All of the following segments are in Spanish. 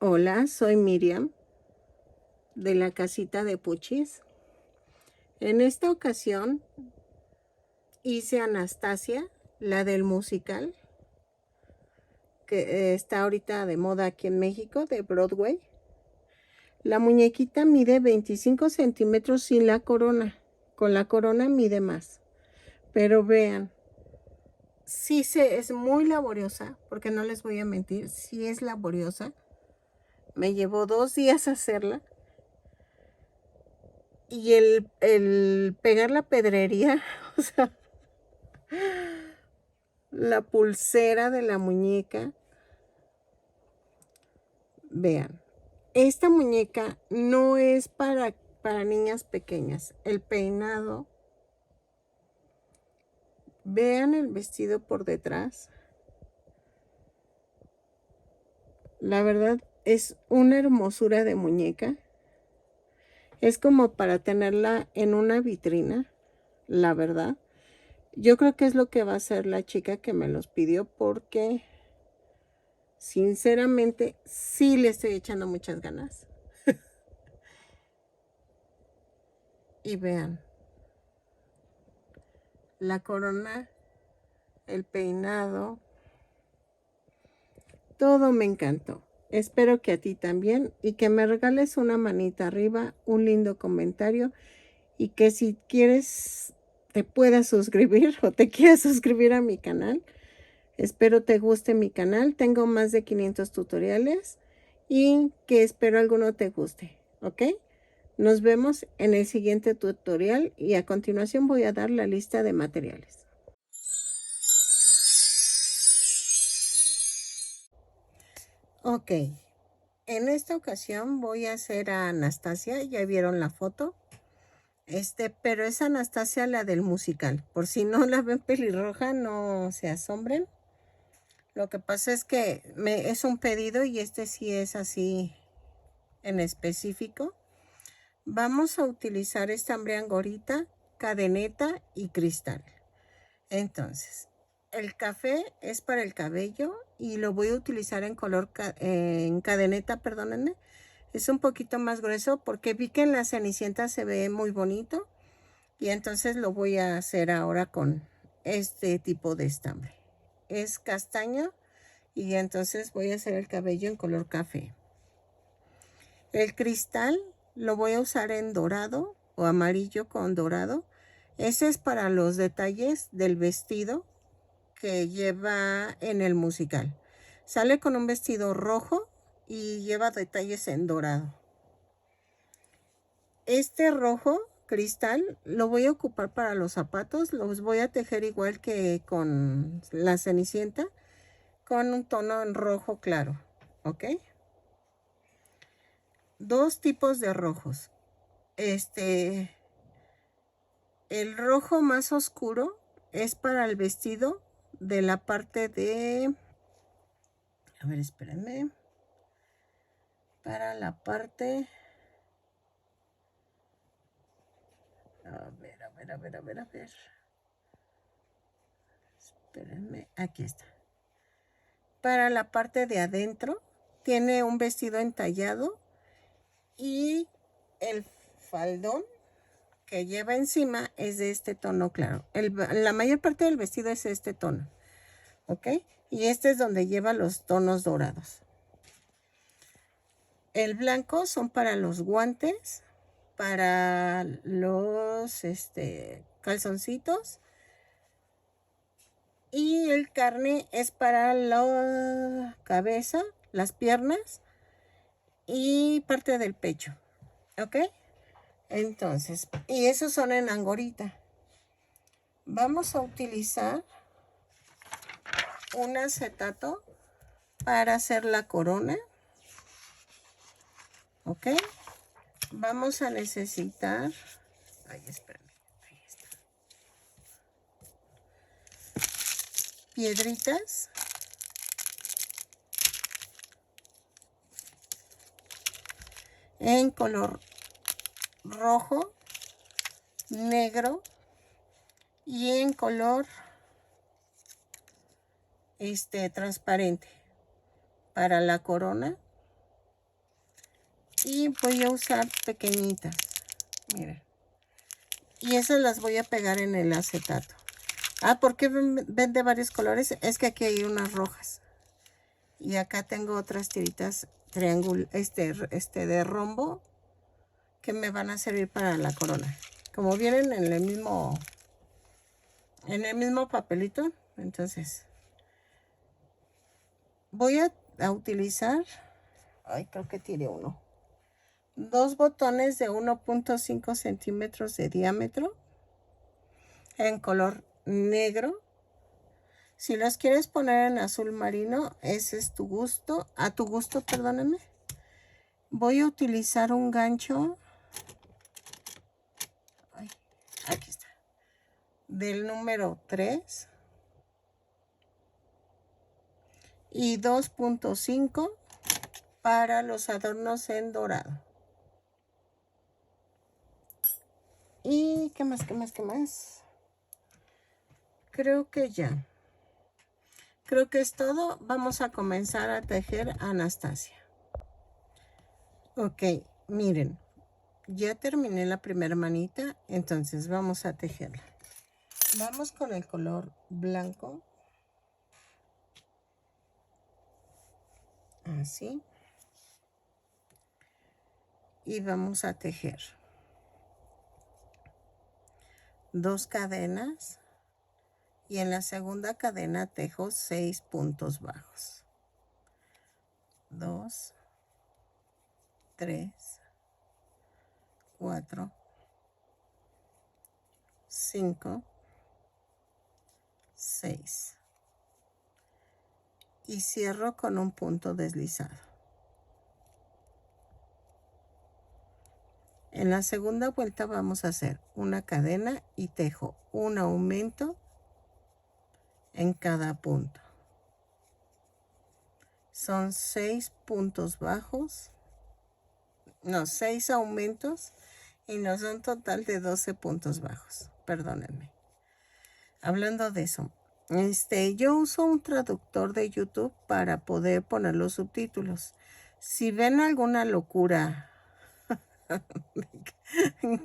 Hola, soy Miriam de la casita de Puchis. En esta ocasión hice Anastasia, la del musical, que está ahorita de moda aquí en México, de Broadway. La muñequita mide 25 centímetros sin la corona. Con la corona mide más. Pero vean, es muy laboriosa, porque no les voy a mentir, sí es laboriosa. Me llevó 2 días hacerla. Y el pegar la pedrería, o sea, la pulsera de la muñeca. Vean, esta muñeca no es para niñas pequeñas. El peinado. Vean el vestido por detrás. La verdad es una hermosura de muñeca. Es como para tenerla en una vitrina, la verdad. Yo creo que es lo que va a hacer la chica que me los pidió porque sinceramente sí le estoy echando muchas ganas. Y vean, la corona, el peinado, todo me encantó. Espero que a ti también y que me regales una manita arriba, un lindo comentario y que si quieres te puedas suscribir o te quieras suscribir a mi canal. Espero te guste mi canal. Tengo más de 500 tutoriales y que espero alguno te guste. ¿Ok? Nos vemos en el siguiente tutorial y a continuación voy a dar la lista de materiales. Ok, en esta ocasión voy a hacer a Anastasia. Ya vieron la foto. Pero es Anastasia la del musical. Por si no la ven pelirroja, no se asombren. Lo que pasa es que es un pedido y este sí es así en específico. Vamos a utilizar estambre angorita, cadeneta y cristal. Entonces, el café es para el cabello y lo voy a utilizar en color en cadeneta, perdónenme. Es un poquito más grueso porque vi que en la Cenicienta se ve muy bonito y entonces lo voy a hacer ahora con este tipo de estambre. Es castaño y entonces voy a hacer el cabello en color café. El cristal lo voy a usar en dorado o amarillo con dorado. Ese es para los detalles del vestido que lleva en el musical. Sale con un vestido rojo y lleva detalles en dorado. Este rojo cristal lo voy a ocupar para los zapatos. Los voy a tejer igual que con la Cenicienta, con un tono en rojo claro. ¿Ok? Dos tipos de rojos. El rojo más oscuro es para el vestido de la parte de... A ver, espérenme. Para la parte... A ver. Espérenme, aquí está. Para la parte de adentro tiene un vestido entallado y el faldón que lleva encima es de este tono claro. La mayor parte del vestido es este tono, ¿ok? Y este es donde lleva los tonos dorados. El blanco son para los guantes, para los calzoncitos. Y el carne es para la cabeza, las piernas y parte del pecho. ¿Ok? Entonces, y esos son en angorita. Vamos a utilizar un acetato para hacer la corona. ¿Ok? Vamos a necesitar... Ay, espérame. Ahí está. Piedritas. En color rojo, negro y en color transparente para la corona. y voy a usar pequeñitas, miren, y esas las voy a pegar en el acetato. ¿Por qué ven de varios colores? Es que aquí hay unas rojas y acá tengo otras tiritas triángulo, de rombo, que me van a servir para la corona. Como vienen en el mismo papelito, entonces voy a utilizar, creo que tiré uno, 2 botones de 1.5 centímetros de diámetro en color negro. Si los quieres poner en azul marino, ese es tu gusto, a tu gusto, perdónenme. Voy a utilizar un gancho, aquí está, del número 3 y 2.5 para los adornos en dorado. ¿Y qué más? Creo que ya. Creo que es todo. Vamos a comenzar a tejer Anastasia. Ok, miren. Ya terminé la primera manita, entonces vamos a tejerla. Vamos con el color blanco. Así. Y vamos a tejer 2 cadenas. Y en la segunda cadena tejo 6 puntos bajos. 2, 3, 4, 5, 6. Y cierro con un punto deslizado. En la segunda vuelta vamos a hacer una cadena y tejo un aumento en cada punto. Son 6 puntos bajos, no, 6 aumentos y nos da un total de 12 puntos bajos. Perdónenme. Hablando de eso, yo uso un traductor de YouTube para poder poner los subtítulos. Si ven alguna locura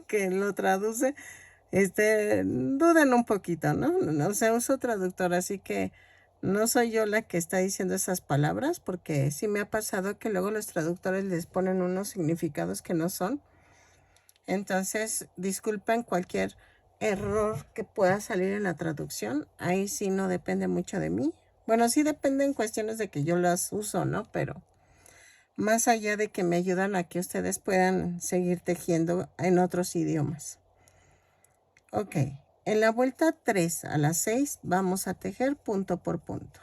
que lo traduce, duden un poquito, ¿no? No sé, uso traductor, así que no soy yo la que está diciendo esas palabras, porque sí me ha pasado que luego los traductores les ponen unos significados que no son. Entonces, disculpen cualquier error que pueda salir en la traducción. Ahí sí no depende mucho de mí. Bueno, sí depende en cuestiones de que yo las uso, ¿no? Pero más allá de que me ayudan a que ustedes puedan seguir tejiendo en otros idiomas. Ok, en la vuelta 3 a la 6 vamos a tejer punto por punto.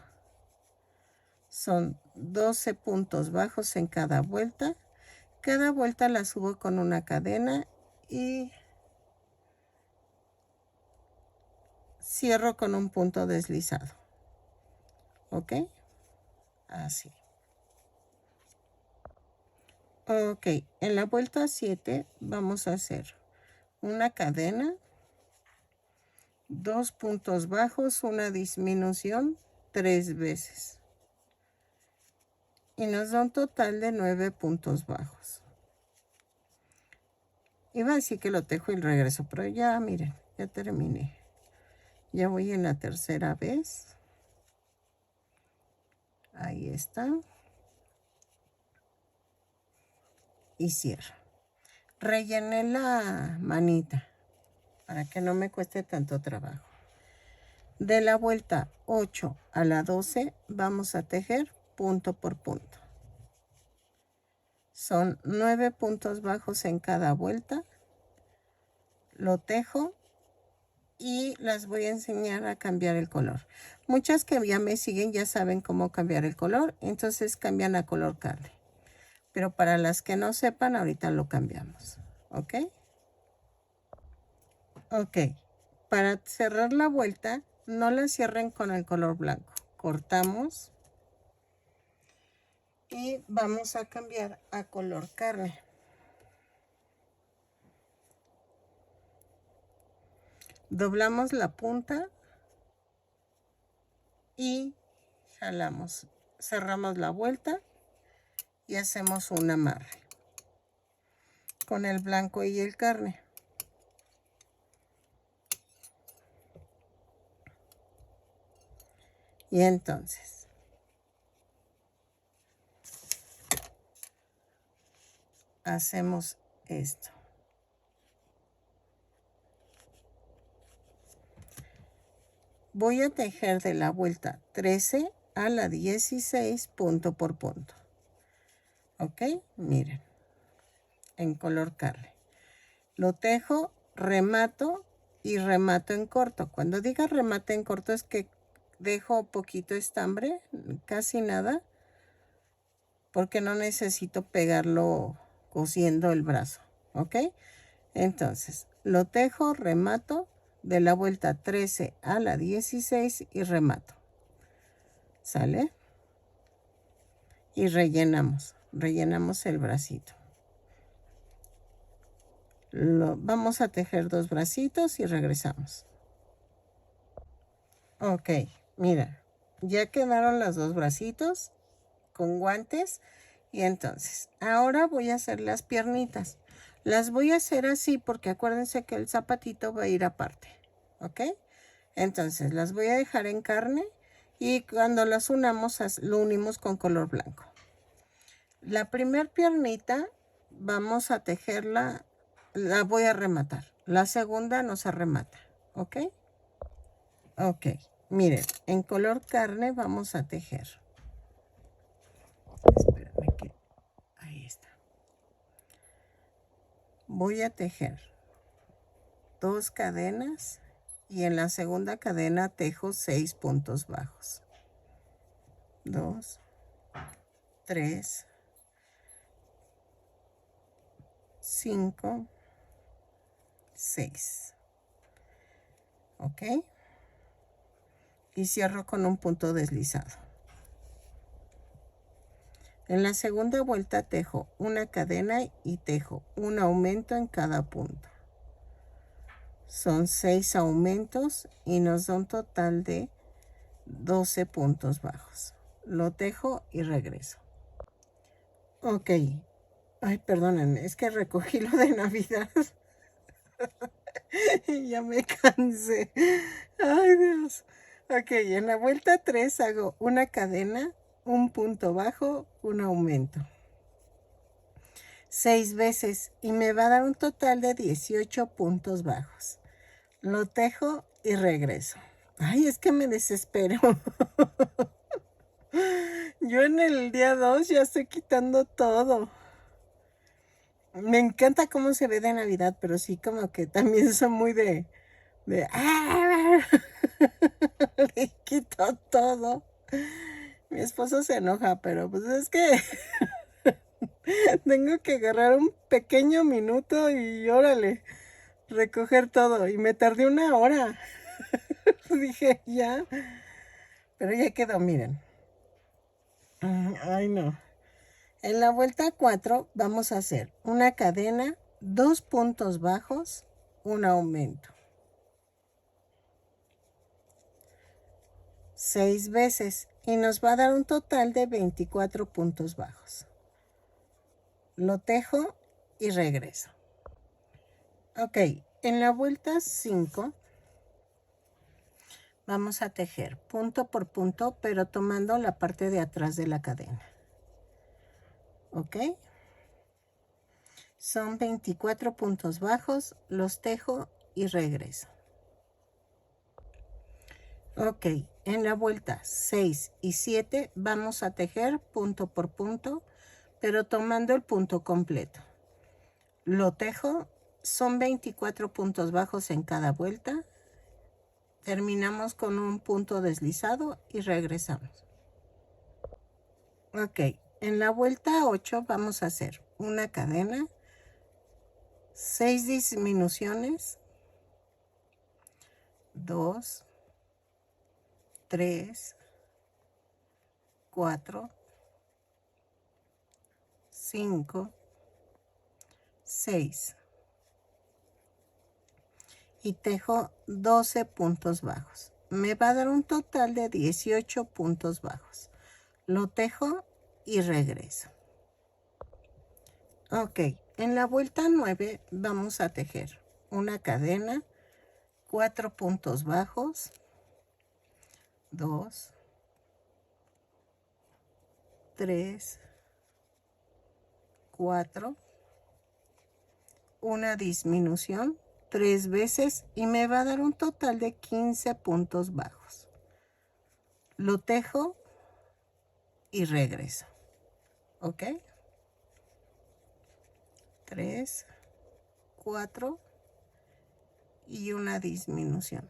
Son 12 puntos bajos en cada vuelta. Cada vuelta la subo con una cadena y cierro con un punto deslizado. ¿Ok? Así. Ok, en la vuelta 7 vamos a hacer una cadena, 2 puntos bajos, una disminución 3 veces. Y nos da un total de 9 puntos bajos. Iba a decir que lo tejo y regreso, pero ya miren, ya terminé. Ya voy en la tercera vez. Ahí está. Y cierro. Rellené la manita para que no me cueste tanto trabajo. De la vuelta 8 a la 12 vamos a tejer punto por punto. Son 9 puntos bajos en cada vuelta. Lo tejo y las voy a enseñar a cambiar el color. Muchas que ya me siguen ya saben cómo cambiar el color, entonces cambian a color carne. Pero para las que no sepan, ahorita lo cambiamos. ¿Ok? Ok. Para cerrar la vuelta, no la cierren con el color blanco. Cortamos y vamos a cambiar a color carne. Doblamos la punta y jalamos. Cerramos la vuelta y hacemos un amarre. con el blanco y el carne. Y entonces hacemos esto. Voy a tejer de la vuelta 13 a la 16 punto por punto. ¿Ok? Miren, en color carne. Lo tejo, remato y remato en corto. Cuando diga remate en corto es que dejo poquito estambre, casi nada, porque no necesito pegarlo cosiendo el brazo. ¿Ok? Entonces, lo tejo, remato de la vuelta 13 a la 16 y remato. ¿Sale? Y rellenamos el bracito. Vamos a tejer 2 bracitos y regresamos. Ok, mira, ya quedaron los 2 bracitos con guantes. Y entonces, ahora voy a hacer las piernitas. Las voy a hacer así porque acuérdense que el zapatito va a ir aparte. ¿Ok? Entonces, las voy a dejar en carne y cuando las unamos, lo unimos con color blanco. La primer piernita vamos a tejerla, la voy a rematar. La segunda no se remata. ¿Ok? Ok, miren, en color carne vamos a tejer. Espérame que... Ahí está. Voy a tejer 2 cadenas y en la segunda cadena tejo 6 puntos bajos. 2, 3, 5, 6. ¿Ok? Y cierro con un punto deslizado. En la segunda vuelta tejo una cadena y tejo un aumento en cada punto. Son 6 aumentos y nos da un total de 12 puntos bajos. Lo tejo y regreso. Ok. Ay, perdónenme, es que recogí lo de Navidad. Y ya me cansé. Ay, Dios. Ok, en la vuelta 3 hago una cadena, un punto bajo, un aumento. 6 veces y me va a dar un total de 18 puntos bajos. Lo tejo y regreso. Ay, es que me desespero. Yo en el día 2 ya estoy quitando todo. Me encanta cómo se ve de Navidad, pero sí como que también soy muy de le quito todo. Mi esposo se enoja, pero pues es que tengo que agarrar un pequeño minuto y órale, recoger todo. Y me tardé 1 hora. Dije, ya. Pero ya quedó, miren. Ay, no. En la vuelta 4 vamos a hacer una cadena, 2 puntos bajos, un aumento. 6 veces y nos va a dar un total de 24 puntos bajos. Lo tejo y regreso. Ok, en la vuelta 5 vamos a tejer punto por punto, pero tomando la parte de atrás de la cadena. Ok. Son 24 puntos bajos, los tejo y regreso. Ok, en la vuelta 6 y 7 vamos a tejer punto por punto, pero tomando el punto completo. Lo tejo, son 24 puntos bajos en cada vuelta. Terminamos con un punto deslizado y regresamos. Ok, en la vuelta 8 vamos a hacer una cadena, 6 disminuciones, 2, 3, 4, 5, 6 y tejo 12 puntos bajos. Me va a dar un total de 18 puntos bajos. Lo tejo y regreso. Ok, En la vuelta 9 vamos a tejer una cadena, 4 puntos bajos, 2, 3, 4, una disminución 3 veces y me va a dar un total de 15 puntos bajos. Lo tejo y regreso. ¿Ok? 3, 4 y una disminución.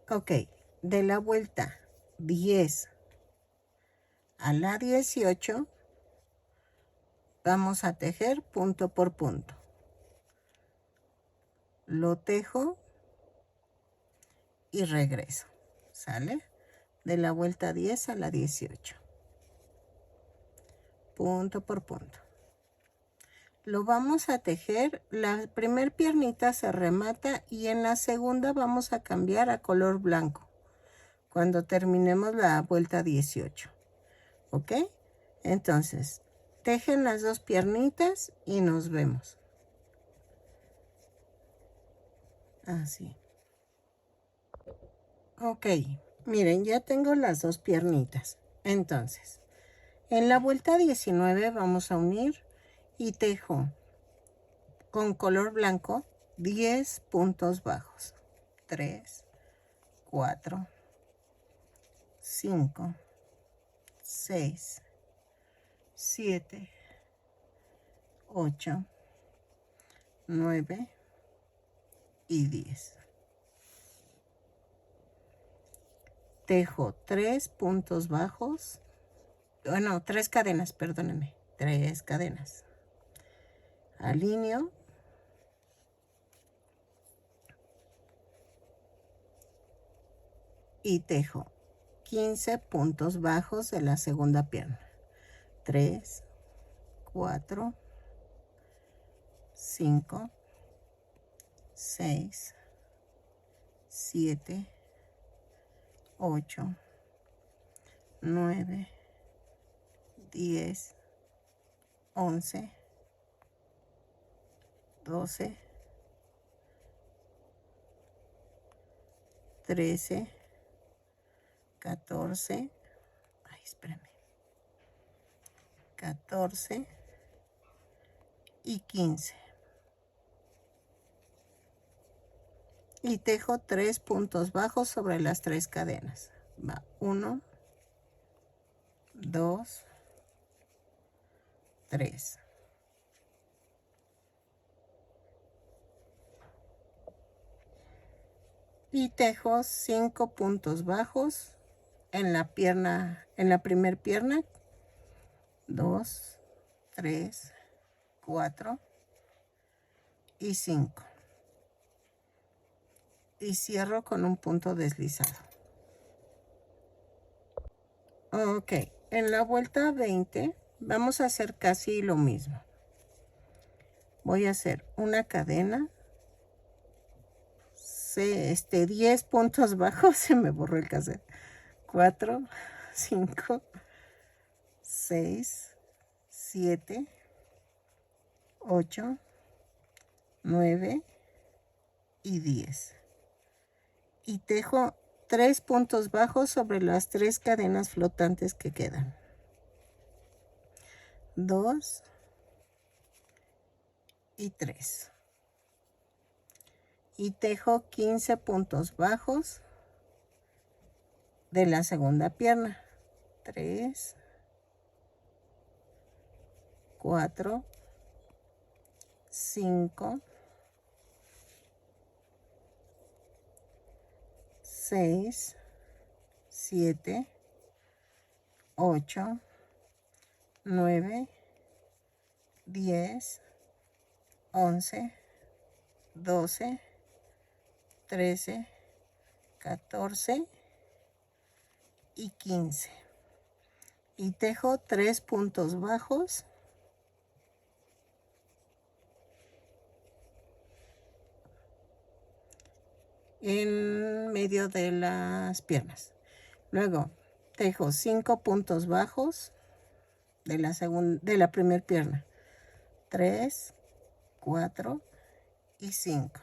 Ok, de la vuelta 10 a la 18 vamos a tejer punto por punto. Lo tejo y regreso. ¿Sale? De la vuelta 10 a la 18. Punto por punto. Lo vamos a tejer, la primer piernita se remata y en la segunda vamos a cambiar a color blanco cuando terminemos la vuelta 18. ¿Ok? Entonces, tejen las dos piernitas y nos vemos. Así. Ok, miren, ya tengo las dos piernitas. Entonces, en la vuelta 19 vamos a unir y tejo con color blanco 10 puntos bajos. 3, 4, 5, 6, 7, 8, 9 y 10. Tejo 3 puntos bajos. Bueno, 3 cadenas, perdónenme. 3 cadenas. Alineo. Y tejo 15 puntos bajos de la segunda pierna. 3, 4, 5, 6, 7, 8, 9, 10, 11, 12, 13, 14, ay, espérame, 14 y 15. Y tejo 3 puntos bajos sobre las 3 cadenas. Va 1, 2, 3. Y tejo 5 puntos bajos en la pierna, en la primer pierna. 2, 3, 4 y 5. Y cierro con un punto deslizado. Ok, en la vuelta 20 vamos a hacer casi lo mismo. Voy a hacer una cadena, 10 puntos bajos, se me borró el cassette. 4, 5, 6, 7, 8, 9 y 10. Y tejo 3 puntos bajos sobre las 3 cadenas flotantes que quedan. 2 y 3. Y tejo 15 puntos bajos de la segunda pierna. 3, 4, 5, 6, 7, 8, 9, 10, 11, 12, 13, 14 y 15. Y tejo 3 puntos bajos en medio de las piernas. Luego tejo 5 puntos bajos de la primera pierna. 3, 4 y 5.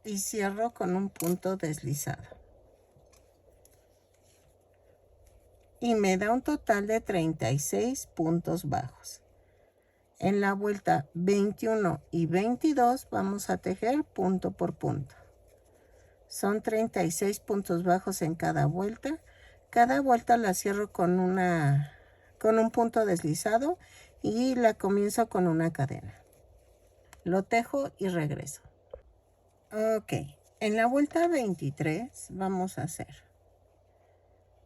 Y cierro con un punto deslizado. Y me da un total de 36 puntos bajos. En la vuelta 21 y 22 vamos a tejer punto por punto. Son 36 puntos bajos en cada vuelta. Cada vuelta la cierro con un punto deslizado y la comienzo con una cadena. Lo tejo y regreso. Ok, en la vuelta 23 vamos a hacer.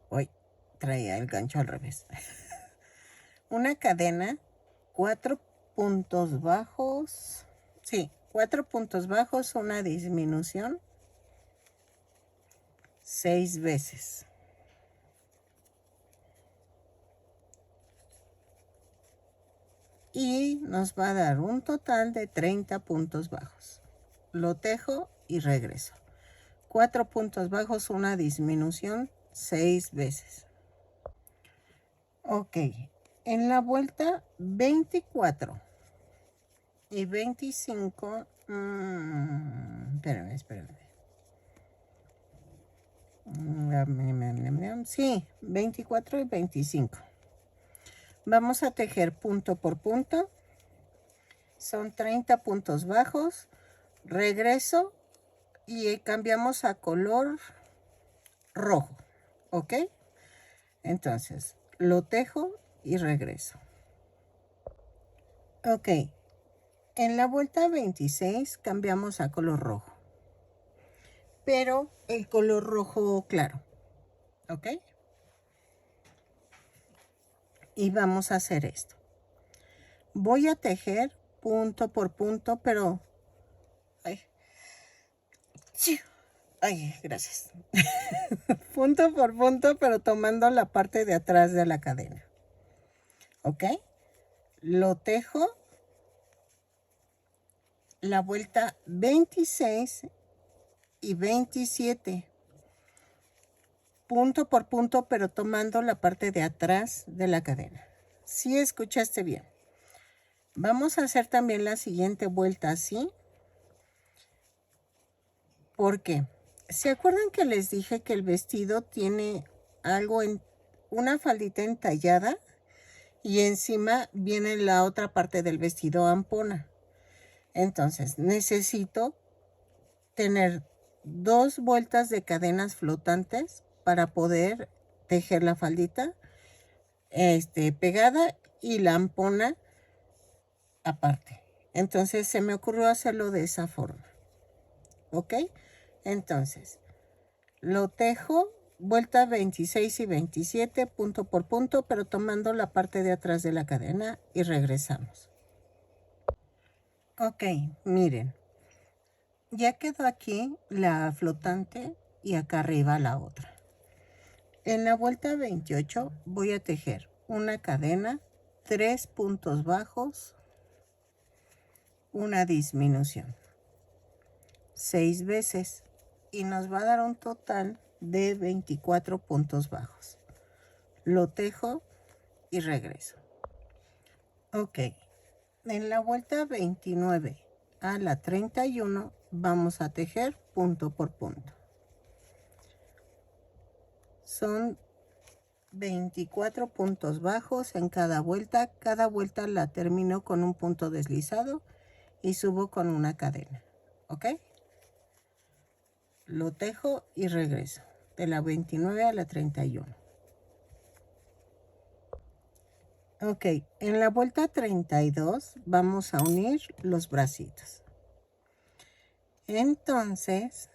Hoy traía el gancho al revés. Una cadena, 4 puntos bajos. Sí, 4 puntos bajos, una disminución. 6 veces. Y nos va a dar un total de 30 puntos bajos. Lo tejo y regreso. 4 puntos bajos, una disminución, 6 veces. Ok, en la vuelta 24 y 25, espérame. Sí, 24 y 25. Vamos a tejer punto por punto. Son 30 puntos bajos. Regreso y cambiamos a color rojo. ¿Ok? Entonces, lo tejo y regreso. Ok. En la vuelta 26 cambiamos a color rojo. Pero el color rojo claro. ¿Ok? Y vamos a hacer esto. Voy a tejer punto por punto, pero... Ay, gracias. Punto por punto, pero tomando la parte de atrás de la cadena. ¿Ok? Lo tejo. La vuelta 26 y 27. Punto por punto, pero tomando la parte de atrás de la cadena. ¿Sí escuchaste bien? Vamos a hacer también la siguiente vuelta así. ¿Por qué? ¿Se acuerdan que les dije que el vestido tiene algo en una faldita entallada y encima viene la otra parte del vestido ampona? Entonces necesito tener 2 vueltas de cadenas flotantes para poder tejer la faldita pegada y la ampona aparte. Entonces se me ocurrió hacerlo de esa forma. ¿Ok? Entonces, lo tejo vuelta 26 y 27 punto por punto, pero tomando la parte de atrás de la cadena y regresamos. Ok, miren. Ya quedó aquí la flotante y acá arriba la otra. En la vuelta 28 voy a tejer una cadena, 3 puntos bajos, una disminución, 6 veces y nos va a dar un total de 24 puntos bajos. Lo tejo y regreso. Ok, en la vuelta 29 a la 31 vamos a tejer punto por punto. Son 24 puntos bajos en cada vuelta. Cada vuelta la termino con un punto deslizado y subo con una cadena. ¿Ok? Lo tejo y regreso. De la 29 a la 31. Ok, en la vuelta 32 vamos a unir los bracitos. Entonces,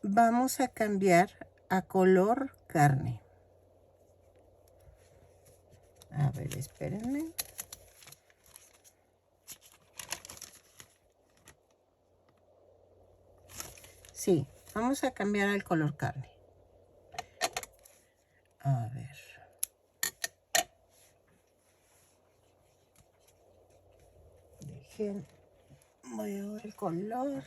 vamos a cambiar a color carne. A ver, espérenme. Sí, vamos a cambiar al color carne. A ver. Dejen, voy a ver el color.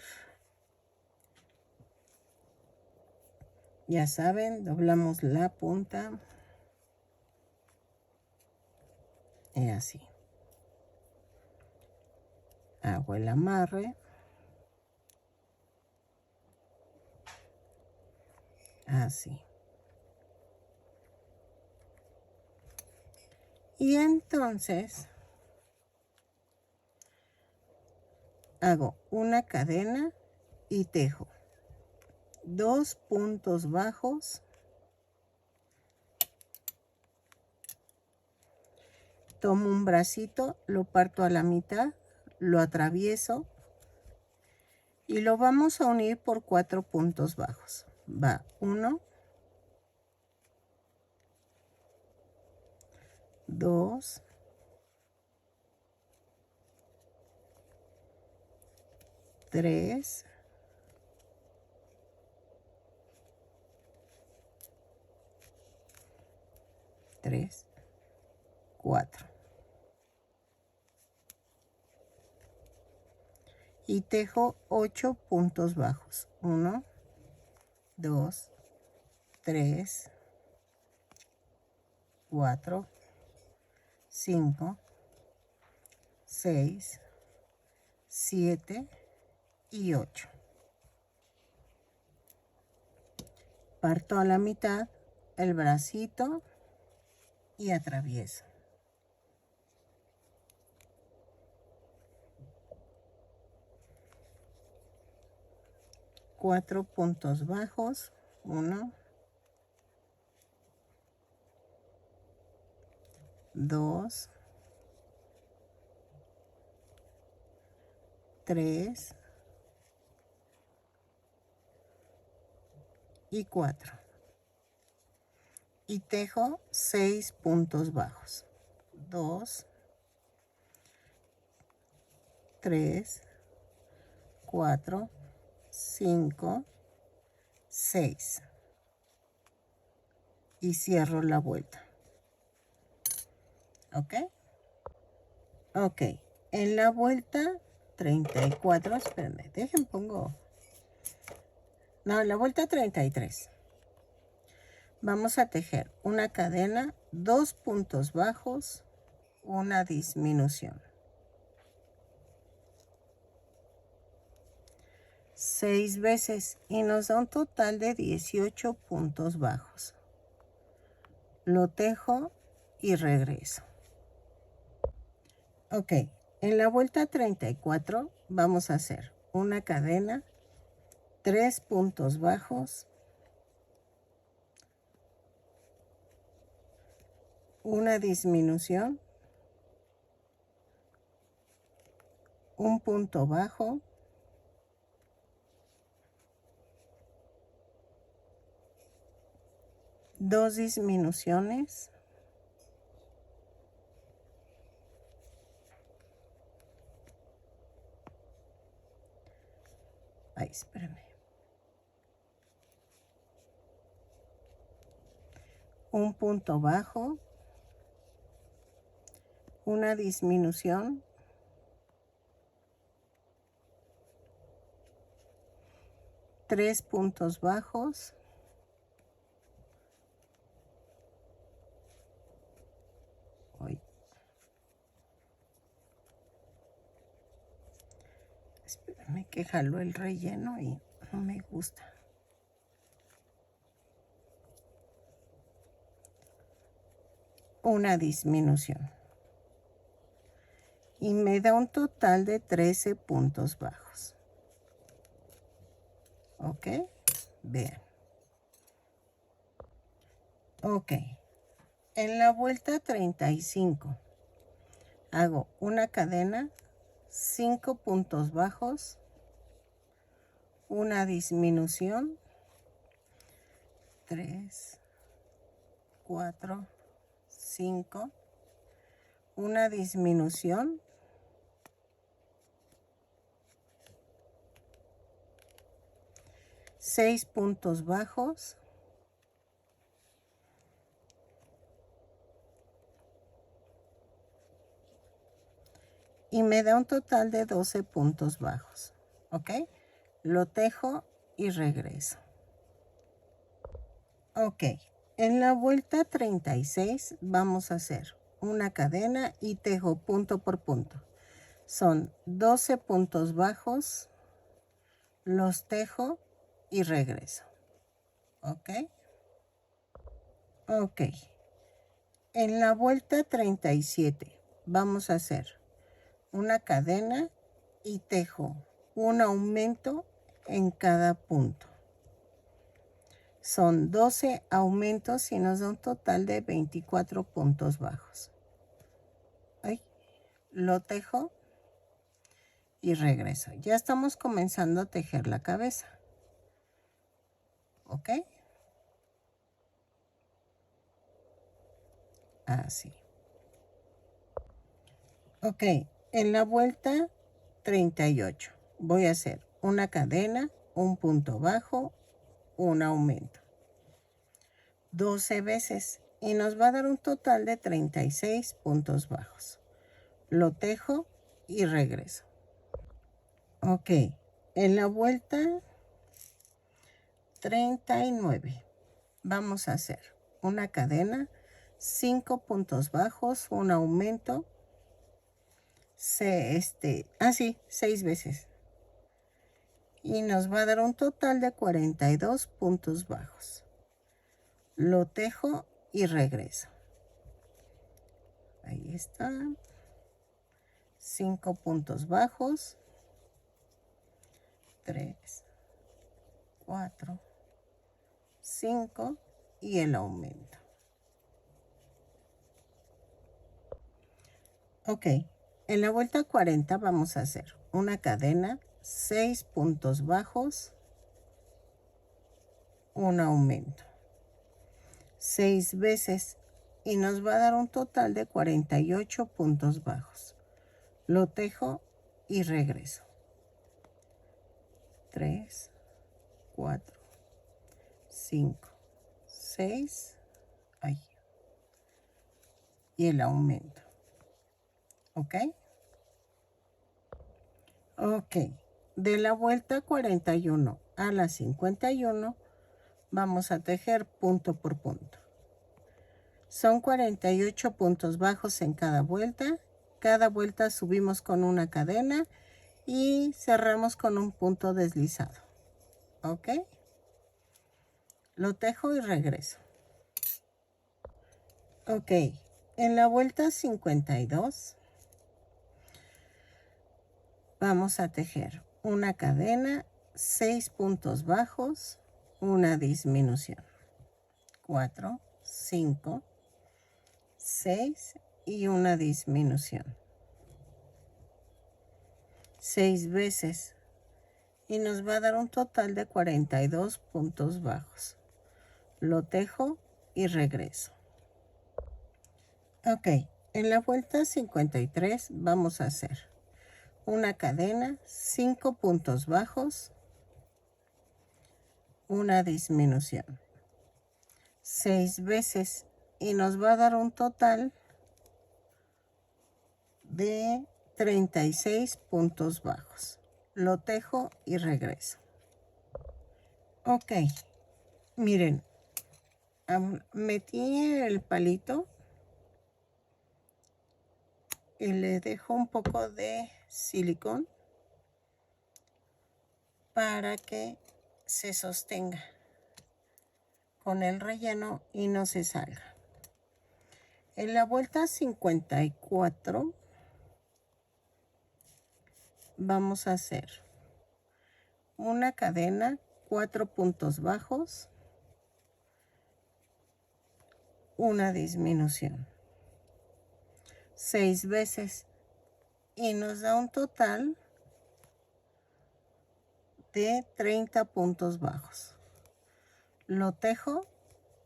Ya saben, doblamos la punta y así. Hago el amarre. Así. Y entonces hago una cadena y tejo 2 puntos bajos, tomo un bracito, lo parto a la mitad, lo atravieso y lo vamos a unir por 4 puntos bajos. Va 1, 2, 3, 4. Y tejo 8 puntos bajos. 1, 2, 3, 4, 5, 6, 7 y 8. Parto a la mitad el bracito y atravieso. Cuatro puntos bajos. 1, 2, 3 y 4. Y tejo 6 puntos bajos. 2, 3, 4, 5, 6. Y cierro la vuelta. ¿Ok? Ok. En la vuelta 34, espérenme, pongo. No, en la vuelta 33. Vamos a tejer una cadena, 2 puntos bajos, una disminución. 6 veces y nos da un total de 18 puntos bajos. Lo tejo y regreso. Ok, en la vuelta 34 vamos a hacer una cadena, 3 puntos bajos, una disminución, un punto bajo, dos disminuciones, ay, espérame, un punto bajo, una disminución, tres puntos bajos, espérame que jaló el relleno y no me gusta. Una disminución. Y me da un total de 13 puntos bajos. ¿Ok? Vean. Ok. En la vuelta 35 hago una cadena, 5 puntos bajos, una disminución, 3, 4, 5, una disminución, seis puntos bajos, y me da un total de 12 puntos bajos. ¿Ok? Lo tejo y regreso. Ok, en la vuelta 36 vamos a hacer una cadena y tejo punto por punto. Son 12 puntos bajos, los tejo y regreso. Ok. Ok. En la vuelta 37 vamos a hacer una cadena y tejo un aumento en cada punto. Son 12 aumentos y nos da un total de 24 puntos bajos. Ahí, lo tejo y regreso. Ya estamos comenzando a tejer la cabeza. ¿Ok? Así. Ok, en la vuelta 38 voy a hacer una cadena, un punto bajo, un aumento. 12 veces y nos va a dar un total de 36 puntos bajos. Lo tejo y regreso. Ok, en la vuelta 39 vamos a hacer una cadena, 5 puntos bajos, un aumento, 6 veces. Y nos va a dar un total de 42 puntos bajos. Lo tejo y regreso. Ahí está. 5 puntos bajos. 3, 4, 5 y el aumento. Ok, en la vuelta 40 vamos a hacer una cadena, 6 puntos bajos, un aumento. 6 veces y nos va a dar un total de 48 puntos bajos. Lo tejo y regreso. 3, 4, 5, 6, ahí. Y el aumento. ¿Ok? Ok. De la vuelta 41 a la 51 vamos a tejer punto por punto. Son 48 puntos bajos en cada vuelta. Cada vuelta subimos con una cadena y cerramos con un punto deslizado. ¿Ok? Lo tejo y regreso. Ok, en la vuelta 52 vamos a tejer una cadena, 6 puntos bajos, una disminución. 4, 5, 6 y una disminución. 6 veces y nos va a dar un total de 42 puntos bajos. Lo tejo y regreso. Ok, en la vuelta 53 vamos a hacer una cadena, 5 puntos bajos, una disminución. 6 veces y nos va a dar un total de 36 puntos bajos. Lo tejo y regreso. Ok, miren, metí el palito y le dejo un poco de silicón para que se sostenga con el relleno y no se salga. En la vuelta 54 vamos a hacer una cadena, 4 puntos bajos, una disminución. 6 veces y nos da un total de 30 puntos bajos. Lo tejo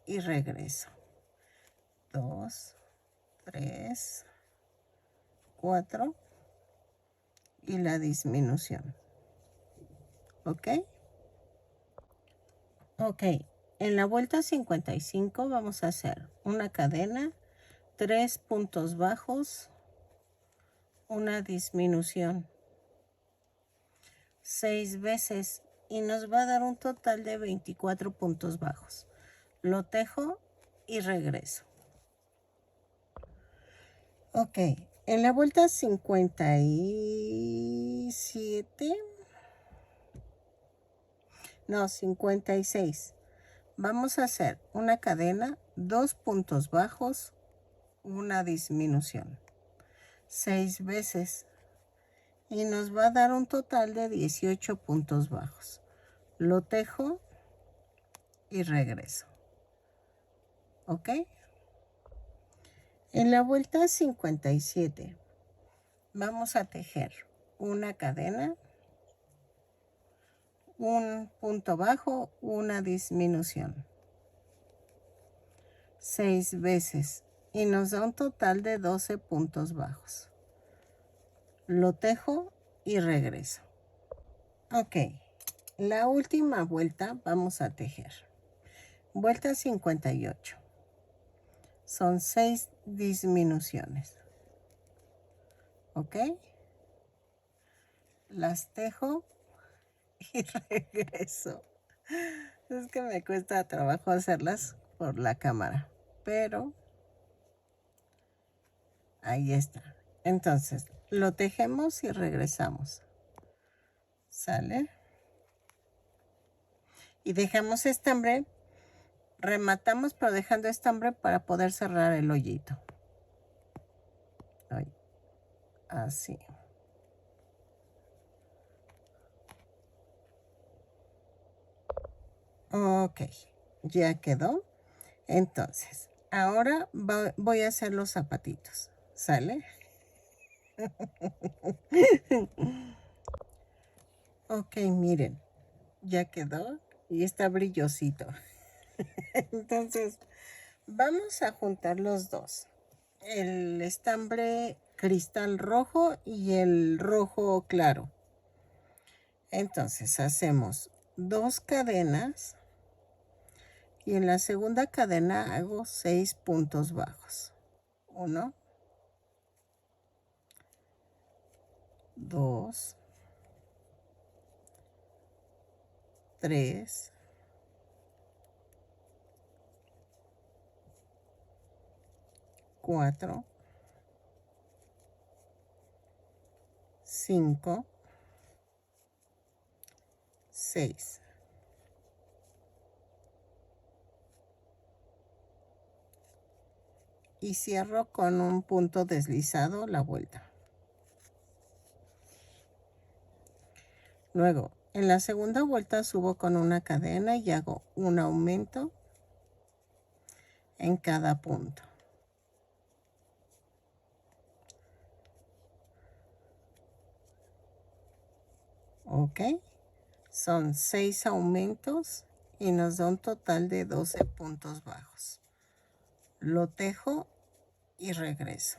y regreso. 2, 3, 4 y la disminución. ¿Ok? Ok, en la vuelta 55 vamos a hacer una cadena, 3 puntos bajos, una disminución. 6 veces y nos va a dar un total de 24 puntos bajos. lo tejo y regreso. Ok, en la vuelta 57, no, 56, vamos a hacer una cadena, 2 puntos bajos, una disminución, 6 veces, y nos va a dar un total de 18 puntos bajos. Lo tejo y regreso. ¿Ok? En la vuelta 57 vamos a tejer una cadena, un punto bajo, una disminución, 6 veces, y nos da un total de 12 puntos bajos. Lo tejo y regreso. Ok, la última vuelta vamos a tejer. Vuelta 58. Son 6 disminuciones. ¿Ok? Las tejo y regreso. Es que me cuesta trabajo hacerlas por la cámara, pero ahí está. Entonces, lo tejemos y regresamos. ¿Sale? Y dejamos estambre. Rematamos, pero dejando estambre para poder cerrar el hoyito. Ahí. Así. Ok, ya quedó. Entonces, ahora voy a hacer los zapatitos. ¿Sale? Ok, miren, ya quedó y está brillosito. Entonces, vamos a juntar los dos. El estambre cristal rojo y el rojo claro. Entonces, hacemos 2 cadenas y en la segunda cadena hago 6 puntos bajos. 1, 2, 3, 4, 5, 6. Y cierro con un punto deslizado la vuelta. Luego, en la segunda vuelta subo con una cadena y hago un aumento en cada punto. Ok, son 6 aumentos y nos da un total de 12 puntos bajos. Lo tejo y regreso.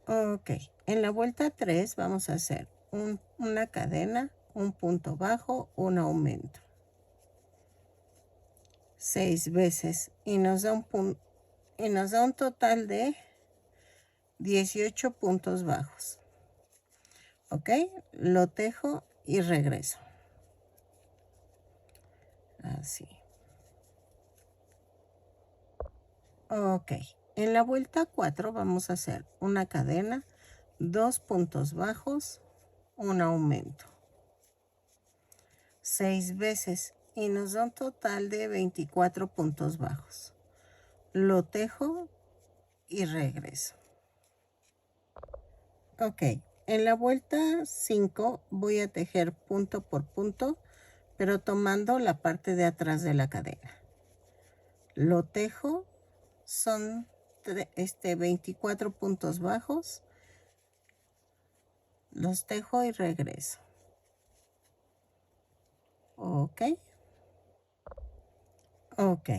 Ok, en la vuelta 3 vamos a hacer una cadena, un punto bajo, un aumento. 6 veces y nos da un total de 18 puntos bajos. Ok, lo tejo y regreso. Así. Ok, en la vuelta 4 vamos a hacer una cadena, 2 puntos bajos, un aumento. 6 veces y nos da un total de 24 puntos bajos. Lo tejo y regreso. Ok, en la vuelta 5 voy a tejer punto por punto, pero tomando la parte de atrás de la cadena. Lo tejo, son 24 puntos bajos. Los tejo y regreso. Ok. Ok.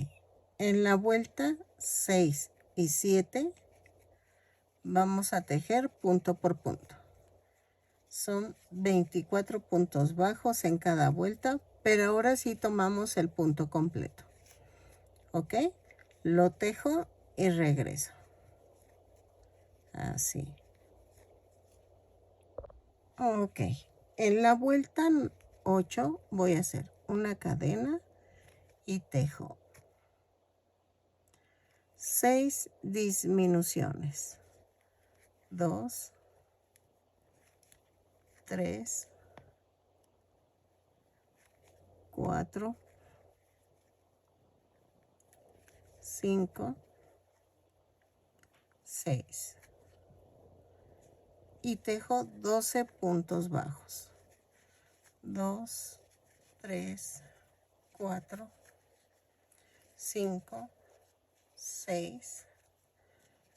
En la vuelta 6 y 7 vamos a tejer punto por punto. Son 24 puntos bajos en cada vuelta, pero ahora sí tomamos el punto completo. Ok. Lo tejo y regreso. Así. Ok. En la vuelta 8 voy a hacer una cadena y tejo 6 disminuciones. 2, 3, 4, 5, 6 y tejo 12 puntos bajos. 2, 3, 4, 5, 6,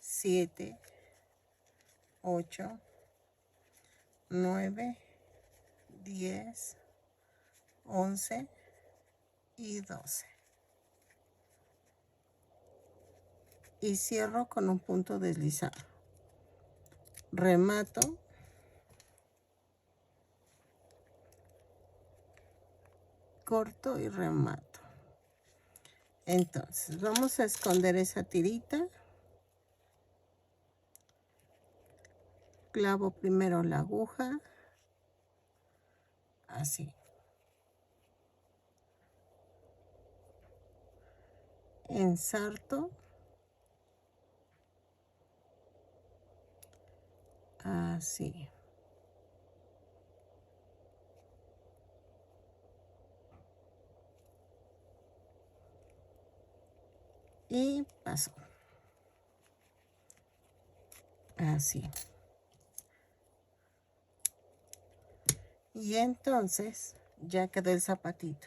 7, 8, 9, 10, 11 y 12. Y cierro con un punto deslizado. Remato. Corto y remato. Entonces, vamos a esconder esa tirita. Clavo primero la aguja. Así. Ensarto. Así. Y paso. Así. Y entonces ya quedó el zapatito.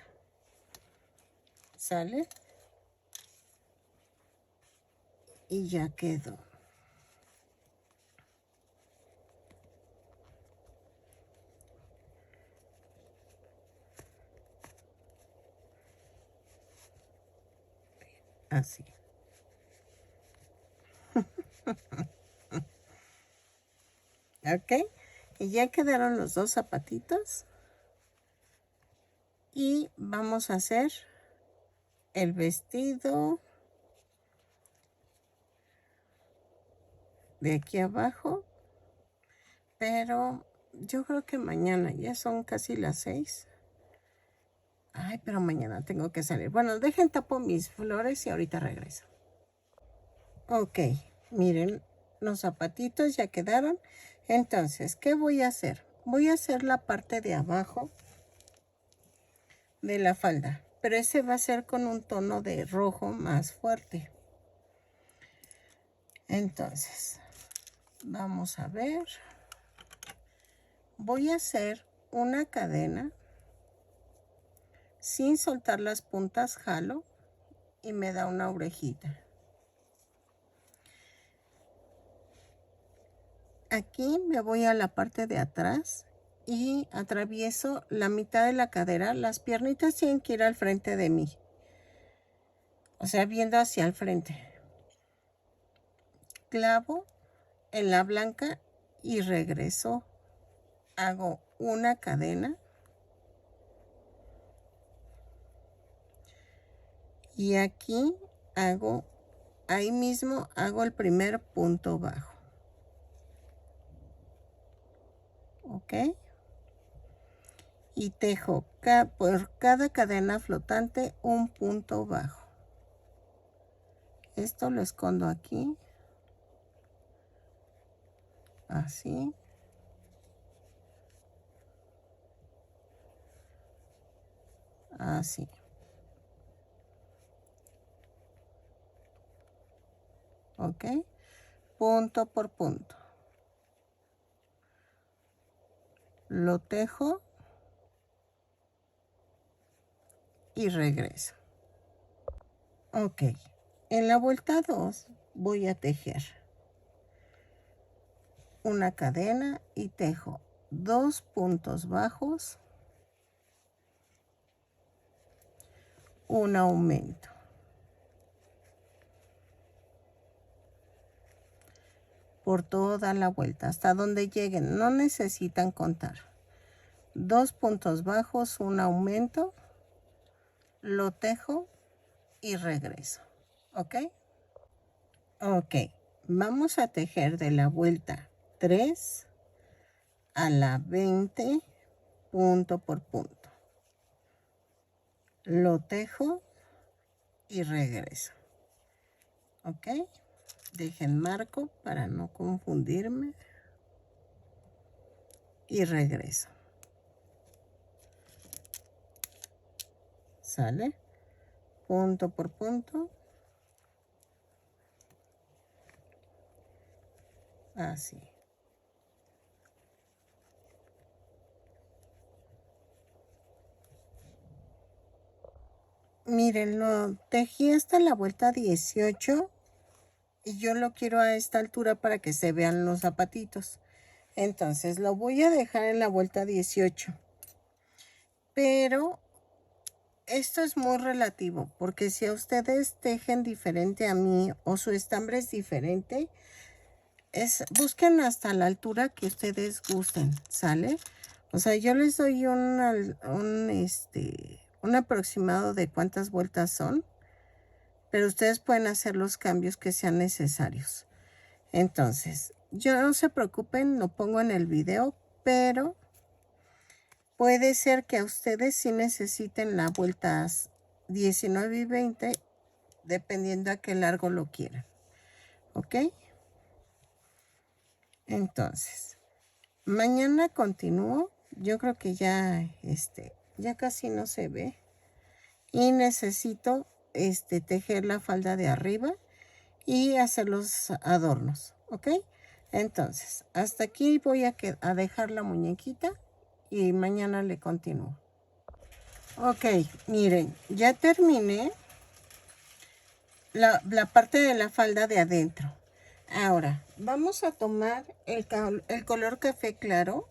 ¿Sale? Y ya quedó. Así. ¿Ok? Y ya quedaron los dos zapatitos. Y vamos a hacer el vestido de aquí abajo. Pero yo creo que mañana, ya son casi las 6. Ay, pero mañana tengo que salir. Bueno, dejen tapo mis flores y ahorita regreso. Ok, miren, los zapatitos ya quedaron. Entonces, ¿qué voy a hacer? Voy a hacer la parte de abajo de la falda, pero ese va a ser con un tono de rojo más fuerte. Entonces, vamos a ver. Voy a hacer una cadena sin soltar las puntas, jalo y me da una orejita. Aquí me voy a la parte de atrás y atravieso la mitad de la cadera. Las piernitas tienen que ir al frente de mí, o sea, viendo hacia el frente. Clavo en la blanca y regreso. Hago una cadena y aquí hago, ahí mismo hago el primer punto bajo. ¿Ok? Y tejo por cada cadena flotante un punto bajo. Esto lo escondo aquí. Así. Así. ¿Ok? Punto por punto. Lo tejo y regreso. Ok. En la vuelta 2 voy a tejer una cadena y tejo 2 puntos bajos, un aumento. Por toda la vuelta, hasta donde lleguen, no necesitan contar. 2 puntos bajos, un aumento, lo tejo y regreso. ¿Ok? Ok, vamos a tejer de la vuelta 3 a la 20, punto por punto. Lo tejo y regreso. Ok, dejen marco para no confundirme y regreso. Sale punto por punto, así. Miren, lo tejí hasta la vuelta 18 y yo lo quiero a esta altura para que se vean los zapatitos. Entonces lo voy a dejar en la vuelta 18. Pero esto es muy relativo, porque si a ustedes tejen diferente a mí o su estambre es diferente, busquen hasta la altura que ustedes gusten, ¿sale? O sea, yo les doy un aproximado de cuántas vueltas son, pero ustedes pueden hacer los cambios que sean necesarios. Entonces, yo no se preocupen, lo pongo en el video, pero puede ser que a ustedes sí necesiten las vueltas 19 y 20, dependiendo a qué largo lo quieran. ¿Ok? Entonces, mañana continúo. Yo creo que ya casi no se ve. Y necesito tejer la falda de arriba y hacer los adornos. ¿Ok? Entonces, hasta aquí voy a dejar la muñequita y mañana le continúo. Ok, miren, ya terminé la parte de la falda de adentro. Ahora, vamos a tomar el color café claro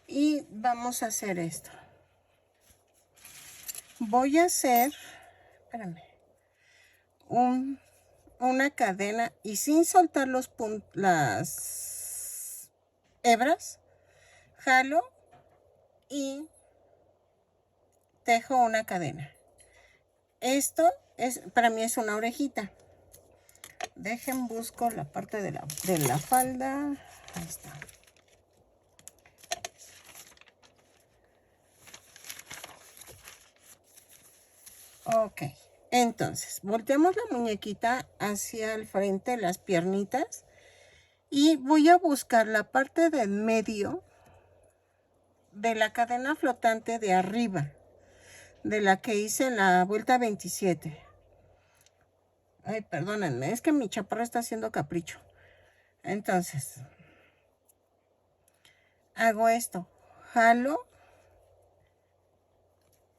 y vamos a hacer esto. Voy a hacer, espérame, una cadena y sin soltar las hebras, jalo y tejo una cadena. Esto para mí es una orejita. Dejen, busco la parte de la falda. Ahí está. Ok, entonces volteamos la muñequita hacia el frente, las piernitas, y voy a buscar la parte del medio de la cadena flotante de arriba, de la que hice en la vuelta 27. Ay, perdónenme, es que mi chaparra está haciendo capricho. Entonces, hago esto, jalo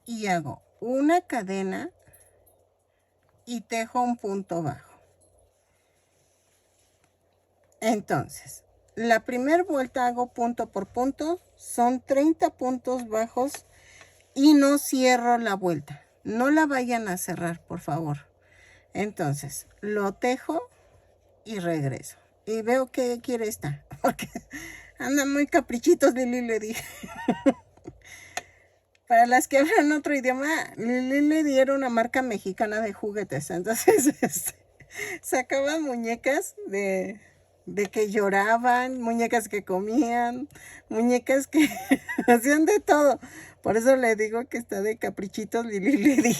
y hago una cadena y tejo un punto bajo. Entonces, la primera vuelta hago punto por punto, son 30 puntos bajos y no cierro la vuelta. No la vayan a cerrar, por favor. Entonces, lo tejo y regreso. Y veo que quiere esta, porque anda muy caprichitos, Lili, le dije. Para las que hablan otro idioma, Lili le dieron una marca mexicana de juguetes. Entonces, sacaban muñecas de que lloraban, muñecas que comían, muñecas que hacían de todo. Por eso le digo que está de caprichitos Lili.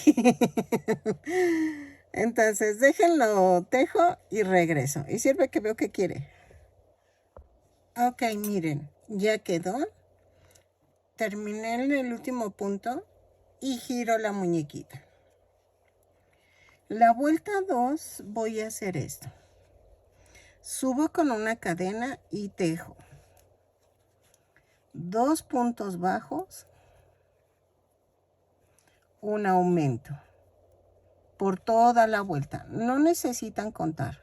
Entonces, déjenlo tejo y regreso. Y sirve que veo que quiere. Ok, miren, ya quedó. Terminé en el último punto y giro la muñequita. La vuelta 2 voy a hacer esto. Subo con una cadena y tejo 2 puntos bajos, un aumento por toda la vuelta. No necesitan contar,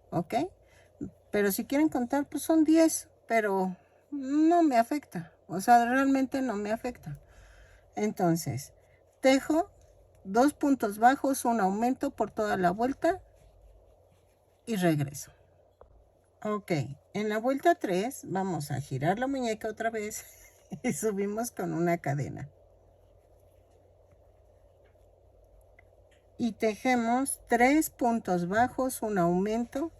¿ok? Pero si quieren contar, pues son 10, pero no me afecta. O sea, realmente no me afecta. Entonces, tejo 2 puntos bajos, un aumento por toda la vuelta y regreso. Ok, en la vuelta 3 vamos a girar la muñeca otra vez y subimos con una cadena. Y tejemos 3 puntos bajos, un aumento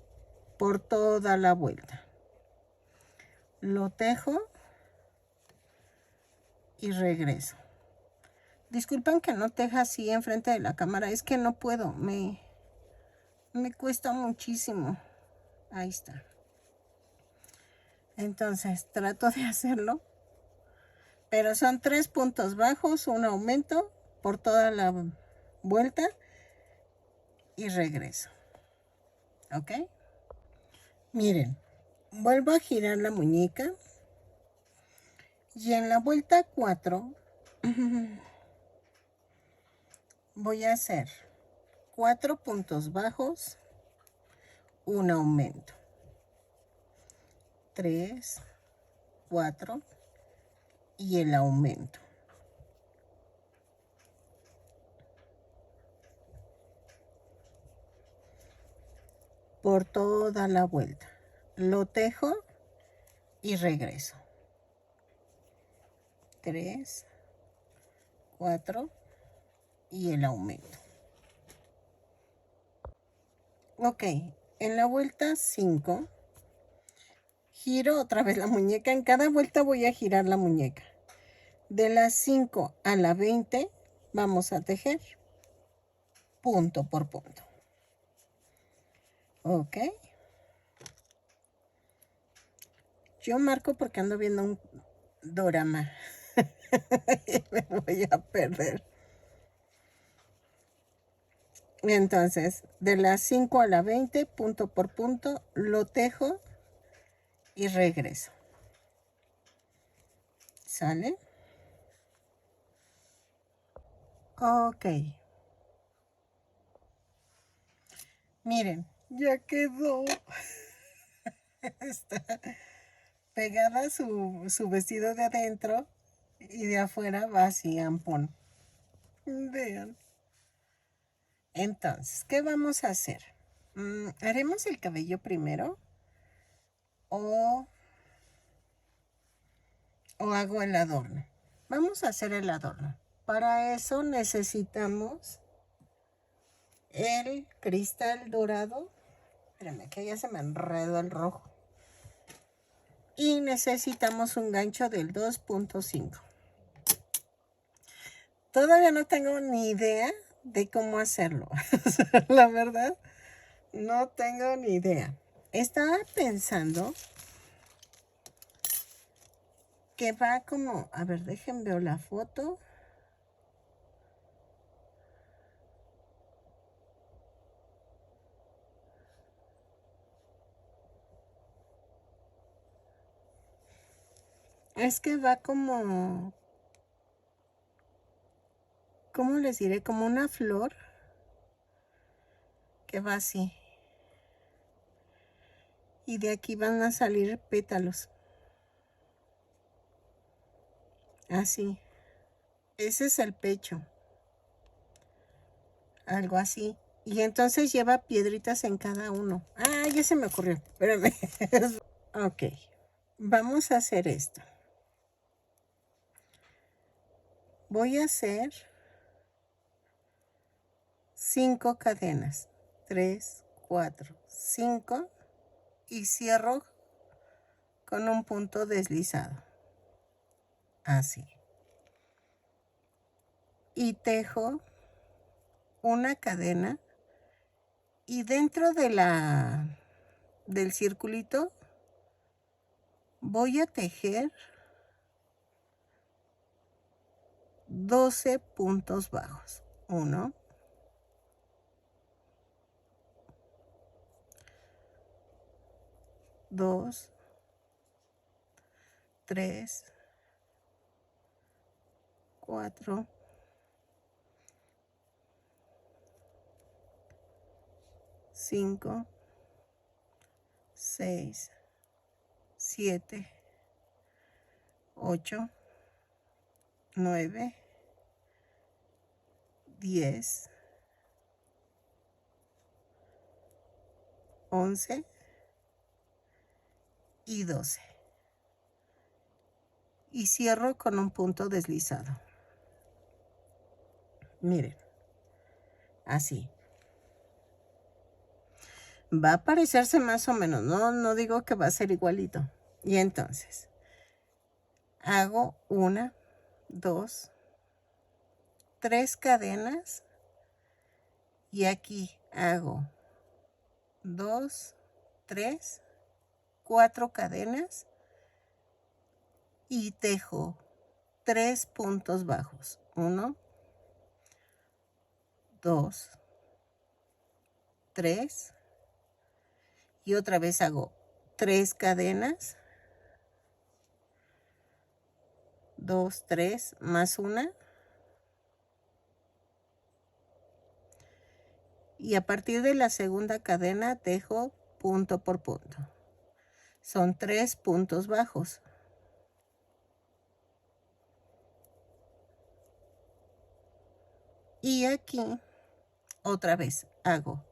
por toda la vuelta. Lo tejo y regreso. Disculpen que no teja así enfrente de la cámara, es que no puedo, me cuesta muchísimo. Ahí está. Entonces trato de hacerlo, pero son 3 puntos bajos, un aumento por toda la vuelta y regreso. ¿Ok? Miren, vuelvo a girar la muñeca y en la vuelta 4 voy a hacer 4 puntos bajos, un aumento. 3, 4 y el aumento. Por toda la vuelta. Lo tejo y regreso. 3, 4 y el aumento. Ok, en la vuelta 5 giro otra vez la muñeca. En cada vuelta voy a girar la muñeca. De las 5 a la 20 vamos a tejer punto por punto. Ok. Yo marco porque ando viendo un dorama. Y me voy a perder. Entonces, de las 5 a la 20, punto por punto, lo tejo y regreso. ¿Sale? Ok. Miren, ya quedó. Está pegada su vestido de adentro y de afuera va así ampón. Vean. Entonces, ¿qué vamos a hacer? ¿Haremos el cabello primero? ¿O hago el adorno? Vamos a hacer el adorno. Para eso necesitamos el cristal dorado. Espérame, que ya se me enredó el rojo. Y necesitamos un gancho del 2.5. Todavía no tengo ni idea de cómo hacerlo. La verdad, no tengo ni idea. Estaba pensando que va como... A ver, déjenme ver la foto. Es que va como... ¿Cómo les diré? Como una flor que va así. Y de aquí van a salir pétalos. Así. Ese es el pecho. Algo así. Y entonces lleva piedritas en cada uno. Ah, ya se me ocurrió. Espérame. Ok. Vamos a hacer esto. Voy a hacer 5 cadenas. 3, 4, 5. Y cierro con un punto deslizado. Así. Y tejo una cadena. Y dentro de del circulito voy a tejer 12 puntos bajos. 1, 2, 3, 4, 5, 6, 7, 8, 9, 10, 11 y 12. Y cierro con un punto deslizado. Miren, así. Va a parecerse más o menos, no digo que va a ser igualito. Y entonces, hago 1, 2, 3 cadenas y aquí hago 2, 3, 4 cadenas y tejo 3 puntos bajos. 1, 2, 3 y otra vez hago 3 cadenas, 2, 3 más una, y a partir de la segunda cadena tejo punto por punto. Son 3 puntos bajos. Y aquí otra vez hago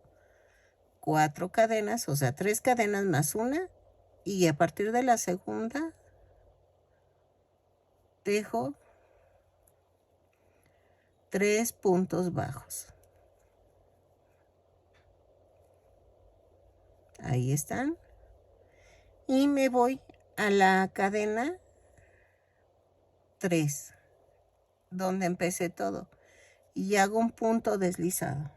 4 cadenas, o sea, 3 cadenas más una, y a partir de la segunda tejo 3 puntos bajos. Ahí están. Y me voy a la cadena 3, donde empecé todo, y hago un punto deslizado.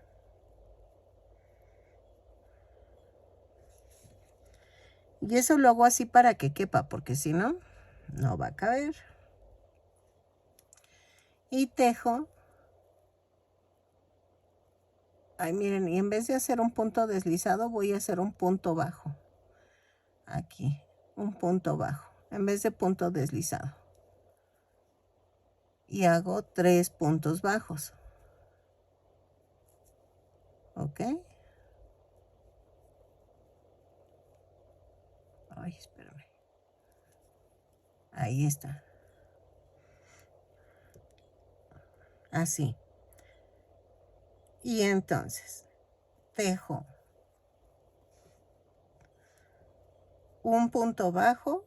Y eso lo hago así para que quepa, porque si no, no va a caber. Y tejo. Ay, miren, y en vez de hacer un punto deslizado, voy a hacer un punto bajo. Aquí, un punto bajo, en vez de punto deslizado. Y hago 3 puntos bajos. ¿Ok? Ay, espérame. Ahí está. Así. Y entonces, tejo un punto bajo,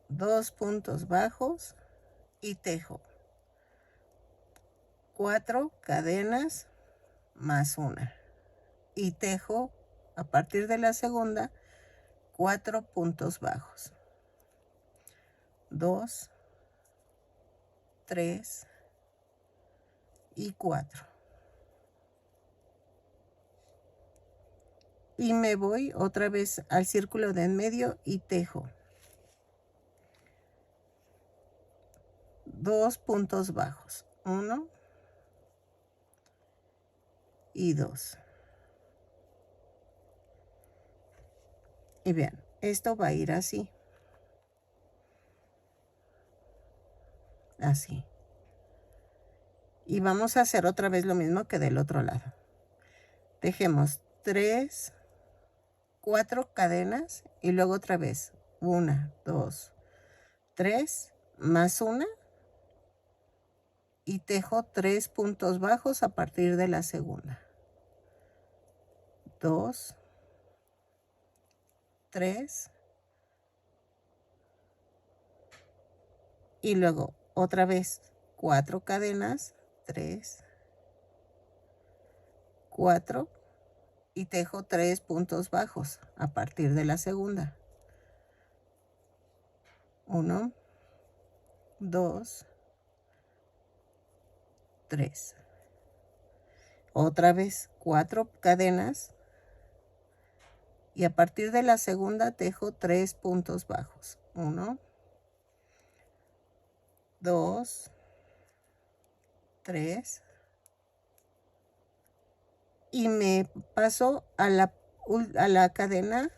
2 puntos bajos y tejo 4 cadenas más una. Y tejo a partir de la segunda 4 puntos bajos. 2, 3 y 4. Y me voy otra vez al círculo de en medio y tejo 2 puntos bajos. 1 y 2. Y vean, esto va a ir así. Así. Y vamos a hacer otra vez lo mismo que del otro lado. Tejemos 3, 4 cadenas y luego otra vez 1, 2, 3 más una y tejo 3 puntos bajos a partir de la segunda. 2, 3 y luego otra vez 4 cadenas, 3, 4 y tejo 3 puntos bajos a partir de la segunda. 1, 2, 3. Otra vez 4 cadenas y a partir de la segunda tejo 3 puntos bajos. 1, 2, 3 y me paso a la cadena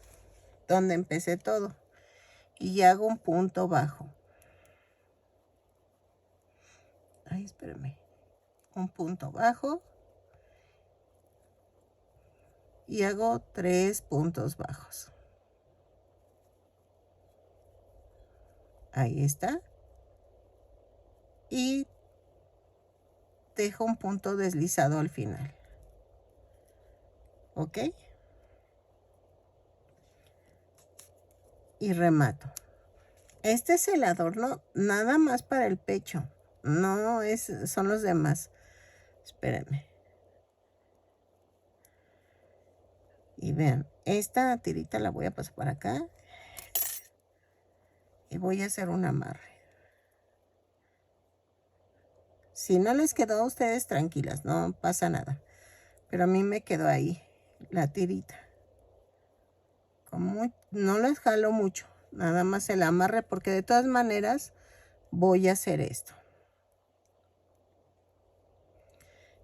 donde empecé todo y hago un punto bajo. Ay, espérame. Un punto bajo y hago 3 puntos bajos. Ahí está. Y tejo un punto deslizado al final. ¿Ok? Y remato. Este es el adorno nada más para el pecho. No son los demás. Espérenme. Y vean, esta tirita la voy a pasar para acá. Y voy a hacer un amarre. Si no les quedó a ustedes, tranquilas, no pasa nada. Pero a mí me quedó ahí la tirita. No les jalo mucho, nada más el amarre, porque de todas maneras voy a hacer esto.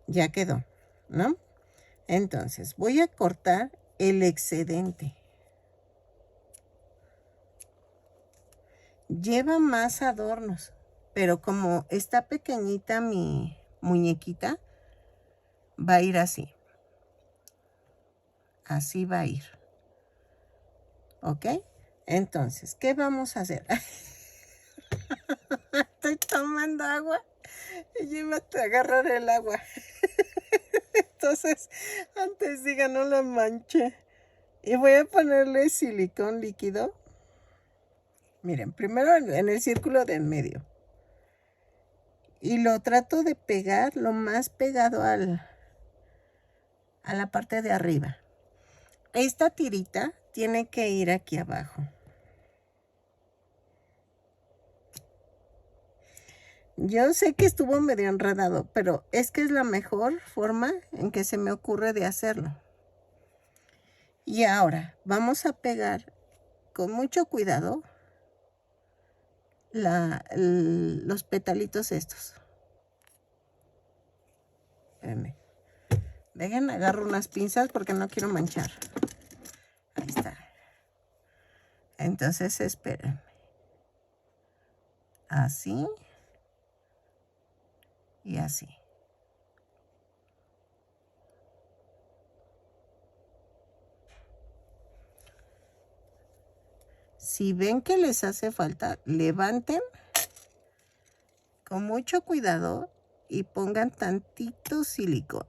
Ya quedó, ¿no? Entonces voy a cortar el excedente. Lleva más adornos, pero como está pequeñita mi muñequita, va a ir así. Así va a ir. ¿Ok? Entonces, ¿qué vamos a hacer? Estoy tomando agua y llévate a agarrar el agua. Entonces, antes diga, no la manche. Y voy a ponerle silicón líquido. Miren, primero en el círculo de en medio. Y lo trato de pegar lo más pegado a la parte de arriba. Esta tirita tiene que ir aquí abajo. Yo sé que estuvo medio enredado, pero es que es la mejor forma en que se me ocurre de hacerlo. Y ahora vamos a pegar con mucho cuidado los petalitos estos. Espérenme. Dejen, agarro unas pinzas porque no quiero manchar. Ahí está. Entonces espérenme. Así. Y así. Si ven que les hace falta, levanten con mucho cuidado y pongan tantito silicón.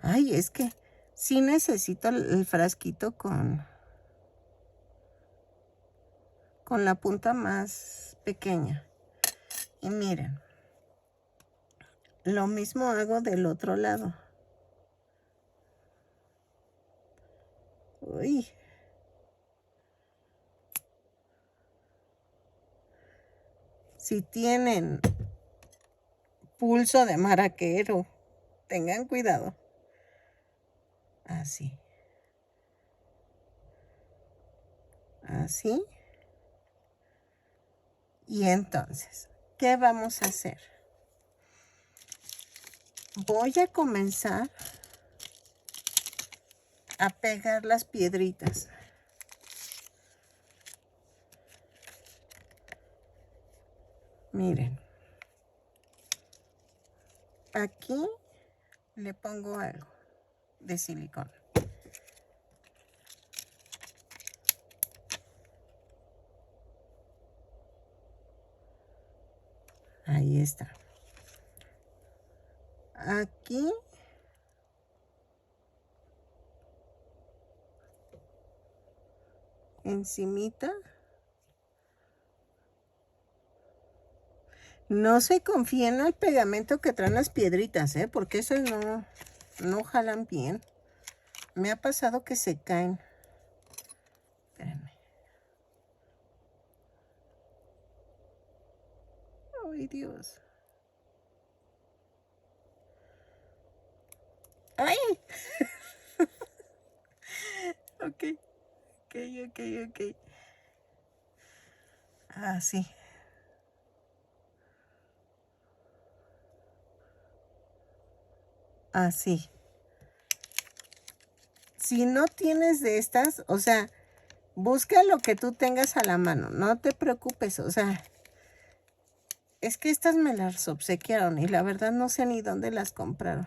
Ay, es que sí necesito el frasquito con la punta más pequeña. Y miren, lo mismo hago del otro lado. Uy. Si tienen pulso de maraquero, tengan cuidado. Así. Así. Y entonces, ¿qué vamos a hacer? Voy a comenzar a pegar las piedritas. Miren. Aquí le pongo algo de silicón. Ahí está. Aquí encimita. No se confíen al pegamento que traen las piedritas, porque esos no jalan bien. Me ha pasado que se caen. Espérenme. Ay, Dios. ¡Ay! Ok. Así. Así. Si no tienes de estas, o sea, busca lo que tú tengas a la mano. No te preocupes, o sea, es que estas me las obsequiaron y la verdad no sé ni dónde las compraron.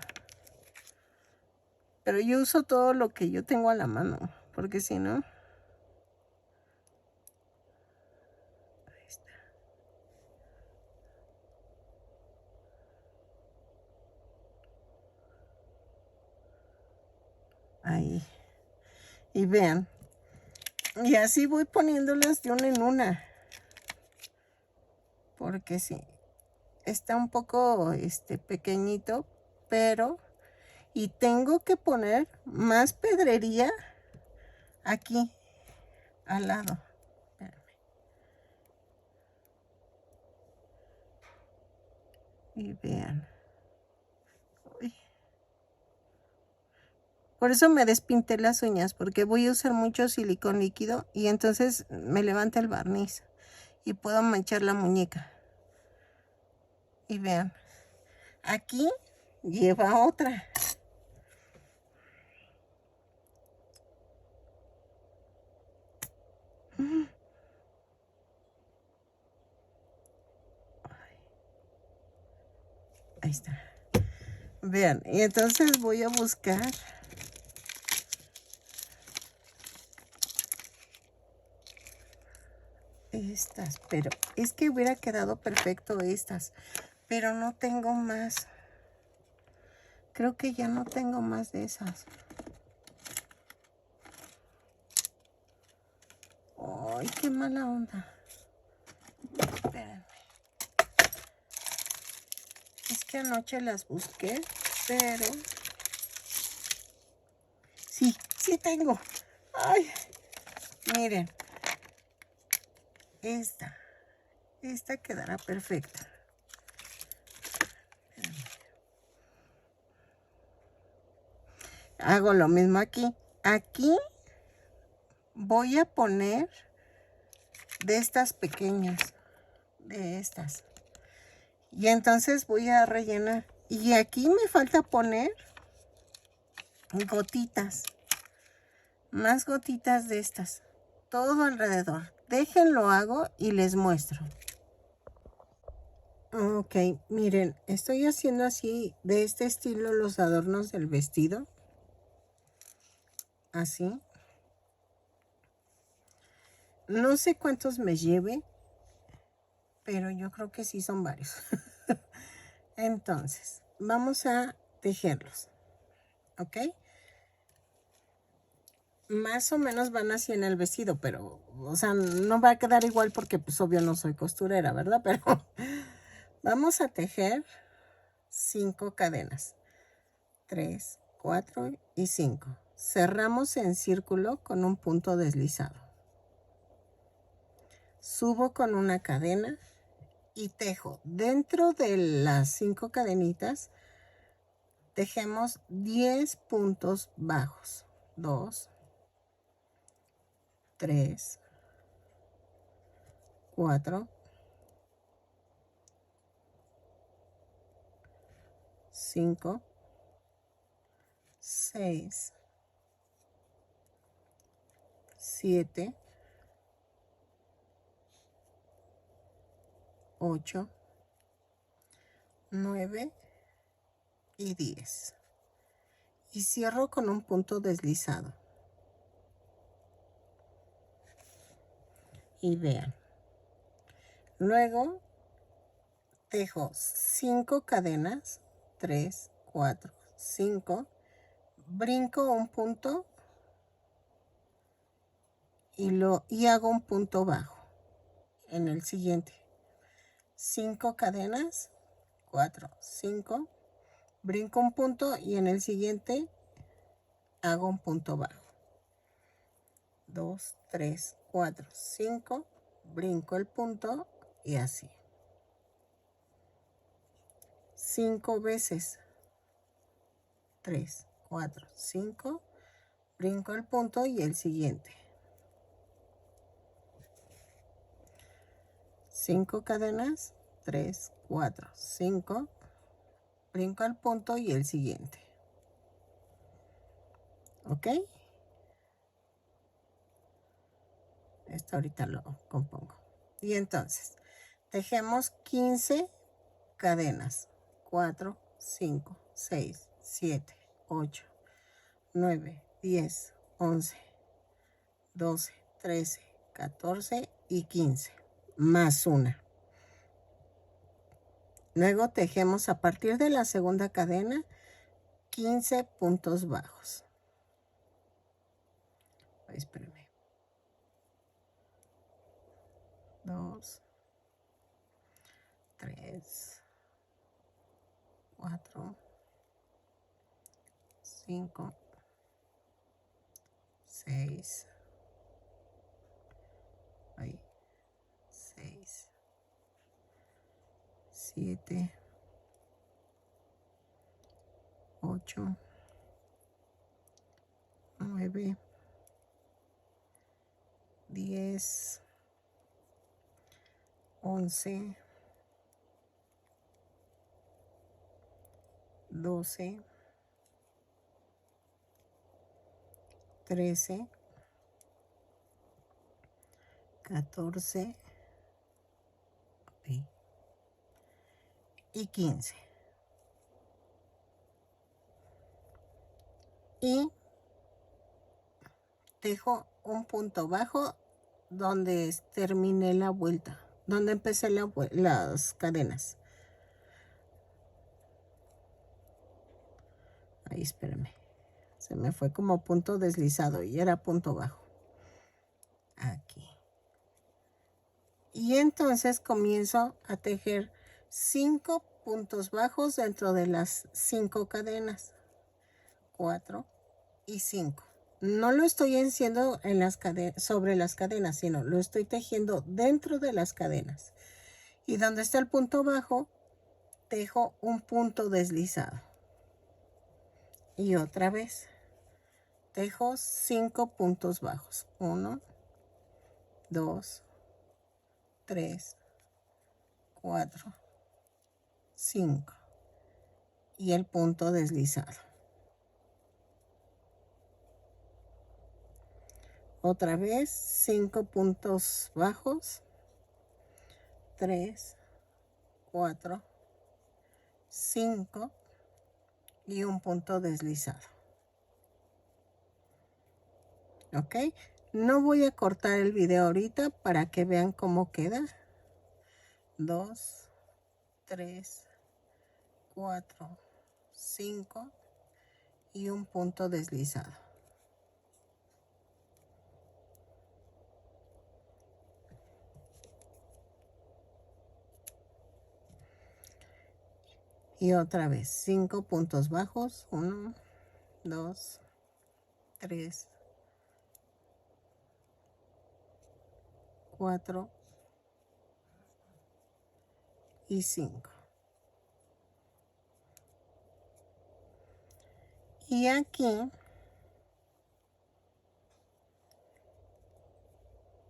Pero yo uso todo lo que yo tengo a la mano, porque si no... Ahí está. Ahí. Y vean. Y así voy poniéndolas de una en una. Porque sí, está un poco pequeñito, pero... Y tengo que poner más pedrería aquí, al lado. Espérame. Y vean. Uy. Por eso me despinté las uñas, porque voy a usar mucho silicón líquido y entonces me levanta el barniz y puedo manchar la muñeca. Y vean, aquí lleva otra. Ahí está. Vean, y entonces voy a buscar estas, pero es que hubiera quedado perfecto estas, pero no tengo más. Creo que ya no tengo más de esas. Ay, qué mala onda. Espérenme. Es que anoche las busqué, pero... Sí, sí tengo. Ay, miren. Esta quedará perfecta. Hago lo mismo aquí. Aquí voy a poner de estas pequeñas. De estas. Y entonces voy a rellenar. Y aquí me falta poner gotitas. Más gotitas de estas. Todo alrededor. Déjenlo hago y les muestro. Ok, miren, estoy haciendo así, de este estilo, los adornos del vestido. Así. No sé cuántos me lleve, pero yo creo que sí son varios. Entonces, vamos a tejerlos. ¿Ok? Más o menos van así en el vestido, pero, o sea, no va a quedar igual porque, pues, obvio no soy costurera, ¿verdad? Pero vamos a tejer 5 cadenas. 3, 4 y 5. Cerramos en círculo con un punto deslizado. Subo con una cadena y tejo. Dentro de las 5 cadenitas, tejemos 10 puntos bajos. 2, 3, 4, 5, 6, 7, 8, 9 y 10. Y cierro con un punto deslizado. Y vean. Luego tejo 5 cadenas. 3, 4, 5. Brinco un punto y hago un punto bajo en el siguiente. 5 cadenas. 4, 5. Brinco un punto y en el siguiente hago un punto bajo. 2, 3, 4, 5. Brinco el punto y así. 5 veces. 3, 4, 5. Brinco el punto y el siguiente. 5 cadenas. 3, 4, 5. Brinco el punto y el siguiente. ¿Ok? Esto ahorita lo compongo. Y entonces, tejemos 15 cadenas. 4, 5, 6, 7, 8, 9, 10, 11, 12, 13, 14 y 15. Más una. Luego tejemos a partir de la segunda cadena 15 puntos bajos. Espérenme. 2, 3, 4, 5, 6, 6, 7, 8, 9, 10, 11, 12, 13, 14 y 15. Y dejo un punto bajo donde terminé la vuelta, donde empecé las cadenas. Ahí, espérame. Se me fue como punto deslizado y era punto bajo. Aquí. Y entonces comienzo a tejer 5 puntos bajos dentro de las 5 cadenas. 4 y 5. No lo estoy haciendo en las sobre las cadenas, sino lo estoy tejiendo dentro de las cadenas. Y donde está el punto bajo, tejo un punto deslizado. Y otra vez, tejo 5 puntos bajos. 1, 2, 3, 4, 5. Y el punto deslizado. Otra vez, 5 puntos bajos. 3, 4, 5 y un punto deslizado. ¿Ok? No voy a cortar el video ahorita para que vean cómo queda. 2, 3, 4, 5 y un punto deslizado. Y otra vez, 5 puntos bajos. 1, 2, 3, 4 y 5. Y aquí,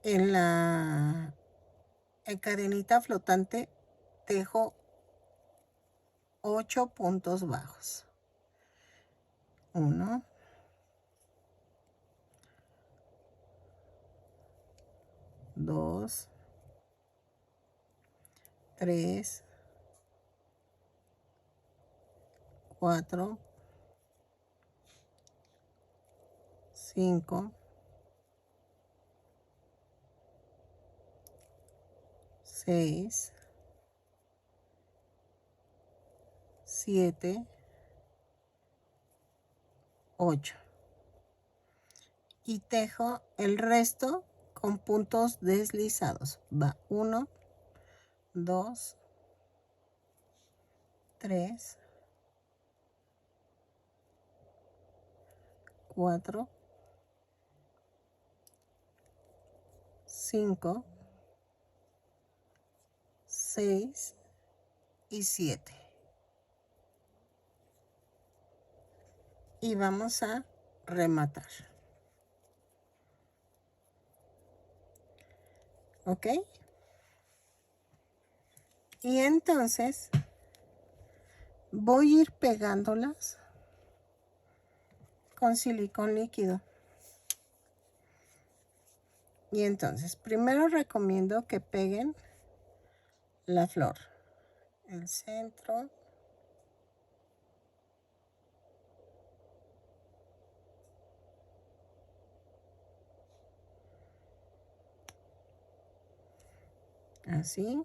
en la cadenita flotante, tejo 8 puntos bajos. 1, 2, 3, 4, 5, 6, 7, 8. Y tejo el resto con puntos deslizados. Va 1, 2, 3, 4, 5, 6 y 7. Y vamos a rematar. ¿Ok? Y entonces voy a ir pegándolas con silicón líquido. Y entonces, primero recomiendo que peguen la flor, el centro, así.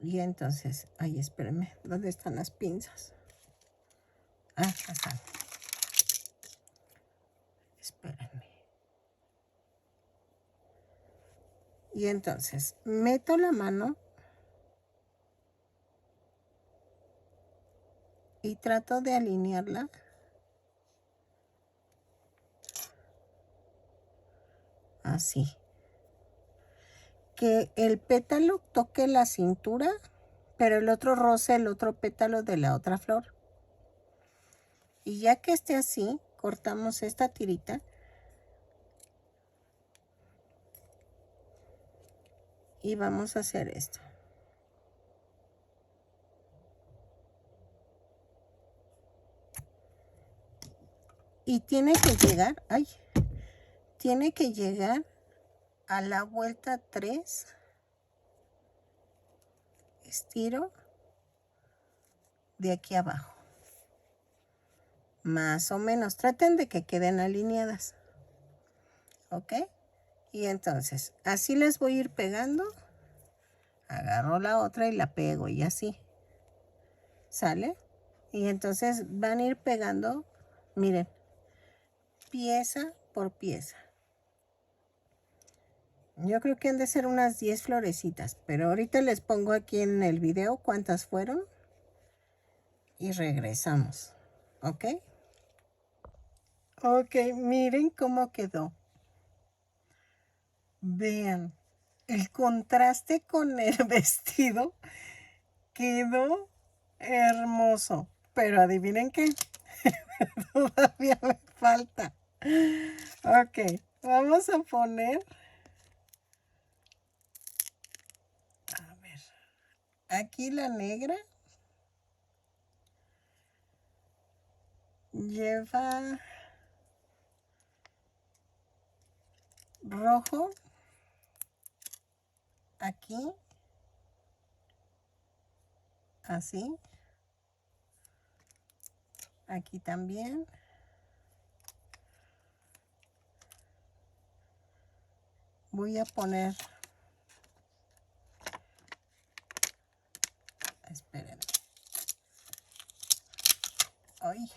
Y entonces, ay, espérenme, ¿dónde están las pinzas? Ah, acá están. Espérenme. Y entonces, meto la mano y trato de alinearla así. Que el pétalo toque la cintura, pero el otro roce el otro pétalo de la otra flor. Y ya que esté así, cortamos esta tirita. Y vamos a hacer esto. Y tiene que llegar, tiene que llegar a la vuelta 3. Estiro de aquí abajo. Más o menos, traten de que queden alineadas. ¿Ok? Y entonces, así las voy a ir pegando. Agarro la otra y la pego y así. ¿Sale? Y entonces van a ir pegando, miren, pieza por pieza. Yo creo que han de ser unas 10 florecitas, pero ahorita les pongo aquí en el video cuántas fueron. Y regresamos. ¿Ok? Ok, miren cómo quedó. Vean, el contraste con el vestido quedó hermoso. Pero adivinen qué, todavía me falta. Ok, vamos a poner, a ver, aquí la negra lleva rojo aquí, así, aquí también. Voy a poner, espérenme, ay,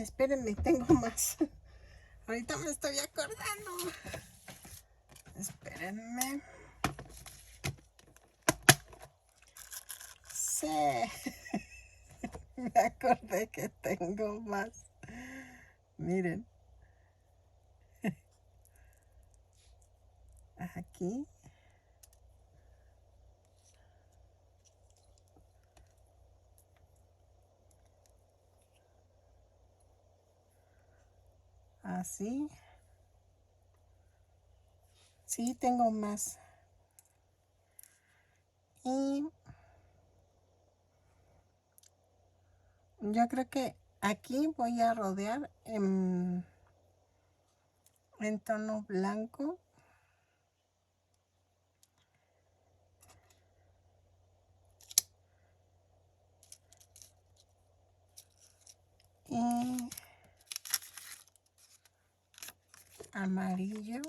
espérenme, tengo más. Ahorita me estoy acordando. Espérenme. Sí, me acordé que tengo más. Miren. Aquí. Así. Sí, tengo más. Y yo creo que aquí voy a rodear en tono blanco. Y amarillo.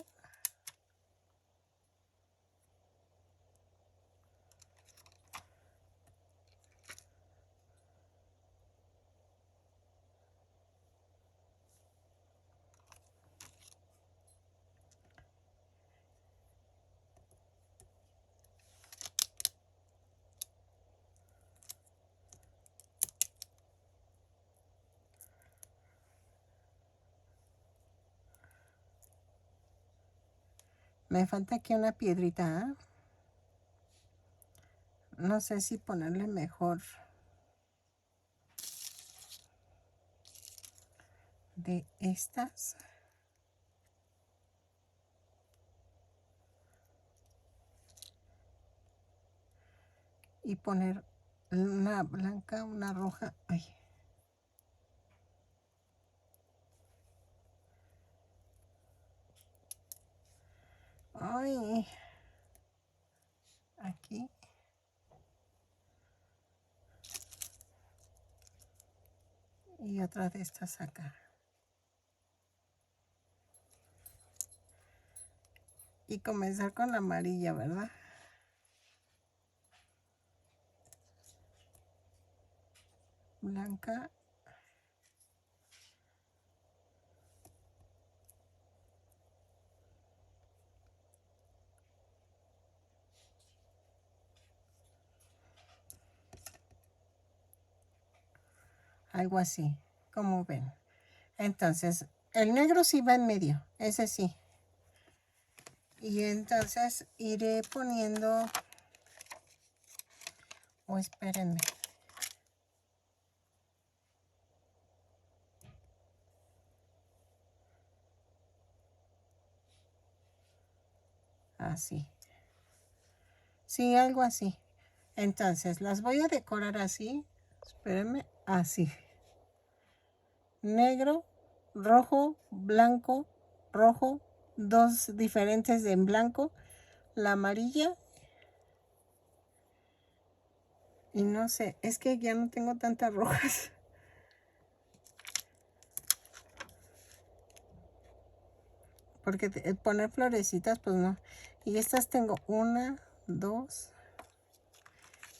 Me falta aquí una piedrita, ¿eh? No sé si ponerle mejor de estas. Y poner una blanca, una roja. Ay. Ay. Aquí. Y otra de estas acá. Y comenzar con la amarilla, ¿verdad? Blanca. Algo así, como ven. Entonces, el negro sí va en medio, ese sí. Y entonces iré poniendo, o espérenme. Así. Sí, algo así. Entonces las voy a decorar así. Espérenme, así. Negro, rojo, blanco, rojo, dos diferentes en blanco, la amarilla. Y no sé, es que ya no tengo tantas rojas. Porque poner florecitas, pues no. Y estas tengo una, dos.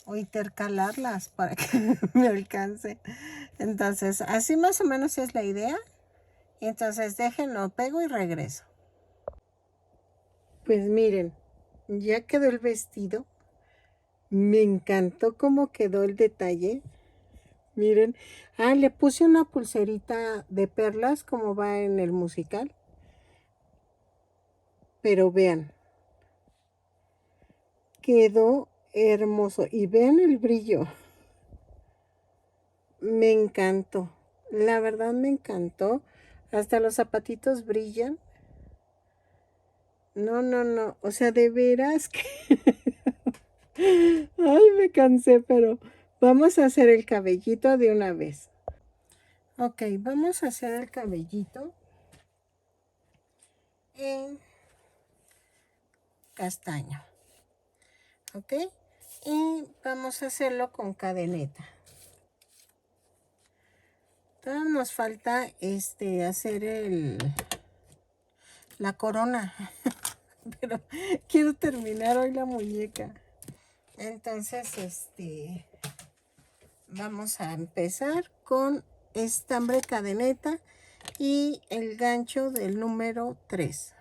O intercalarlas para que me alcance. Entonces, así más o menos es la idea. Y entonces déjenlo, pego y regreso. Pues miren, ya quedó el vestido. Me encantó cómo quedó el detalle. Miren. Ah, le puse una pulserita de perlas como va en el musical. Pero vean. Quedó hermoso. Y vean el brillo. Me encantó. La verdad me encantó. Hasta los zapatitos brillan. No, no, no. O sea, de veras que... Ay, me cansé, pero vamos a hacer el cabellito de una vez. Ok, vamos a hacer el cabellito en castaño. Ok, y vamos a hacerlo con cadeneta. Todavía nos falta hacer la corona. Pero quiero terminar hoy la muñeca. Entonces, vamos a empezar con estambre cadeneta y el gancho del número 3.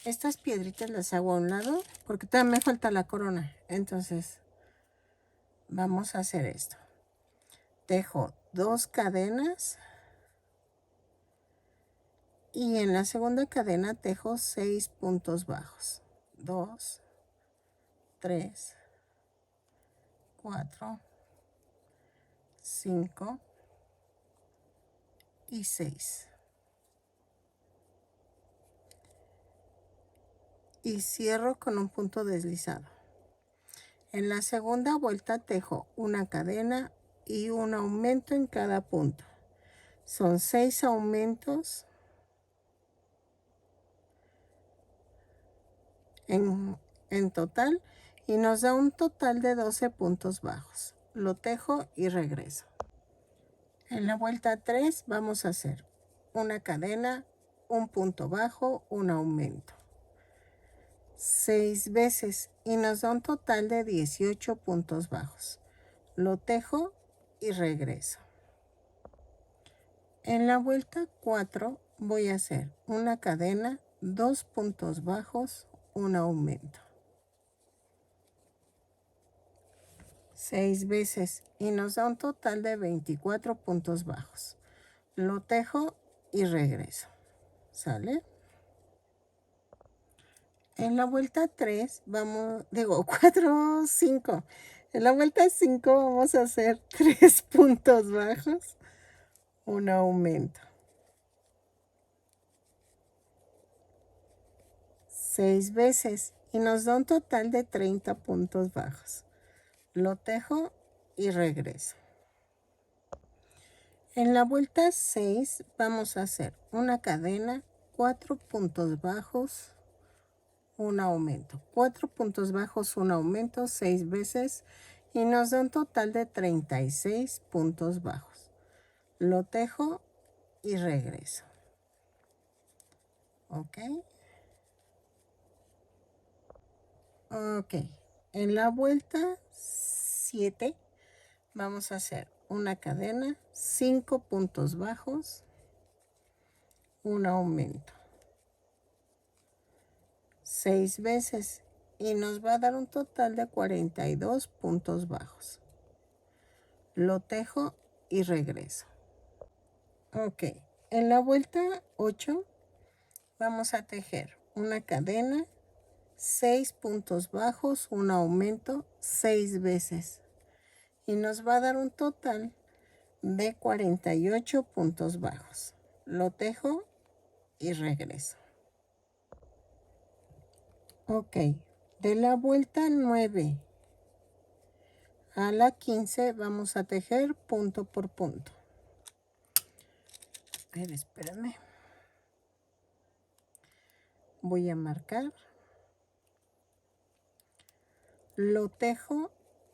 Estas piedritas las hago a un lado porque todavía me falta la corona. Entonces, vamos a hacer esto. Tejo 2 cadenas y en la segunda cadena tejo 6 puntos bajos. 2, 3, 4, 5 y 6. Y cierro con un punto deslizado. En la segunda vuelta tejo una cadena y un aumento en cada punto. Son 6 aumentos en total y nos da un total de 12 puntos bajos. Lo tejo y regreso. En la vuelta 3 vamos a hacer una cadena, un punto bajo, un aumento. 6 veces y nos da un total de 18 puntos bajos. Lo tejo y regreso. En la vuelta 4 voy a hacer una cadena, 2 puntos bajos, un aumento. 6 veces y nos da un total de 24 puntos bajos. Lo tejo y regreso. ¿Sale? En la vuelta 3 4, 5. En la vuelta 5 vamos a hacer 3 puntos bajos, un aumento. 6 veces y nos da un total de 30 puntos bajos. Lo tejo y regreso. En la vuelta 6 vamos a hacer una cadena, 4 puntos bajos, un aumento. 4 puntos bajos, un aumento, 6 veces y nos da un total de 36 puntos bajos. Lo tejo y regreso. Ok. Ok. En la vuelta 7 vamos a hacer una cadena, 5 puntos bajos, un aumento. 6 veces y nos va a dar un total de 42 puntos bajos. Lo tejo y regreso. Ok, en la vuelta 8 vamos a tejer una cadena, 6 puntos bajos, un aumento 6 veces. Y nos va a dar un total de 48 puntos bajos. Lo tejo y regreso. Ok, de la vuelta 9 a la 15 vamos a tejer punto por punto. A ver, espérame. Voy a marcar. Lo tejo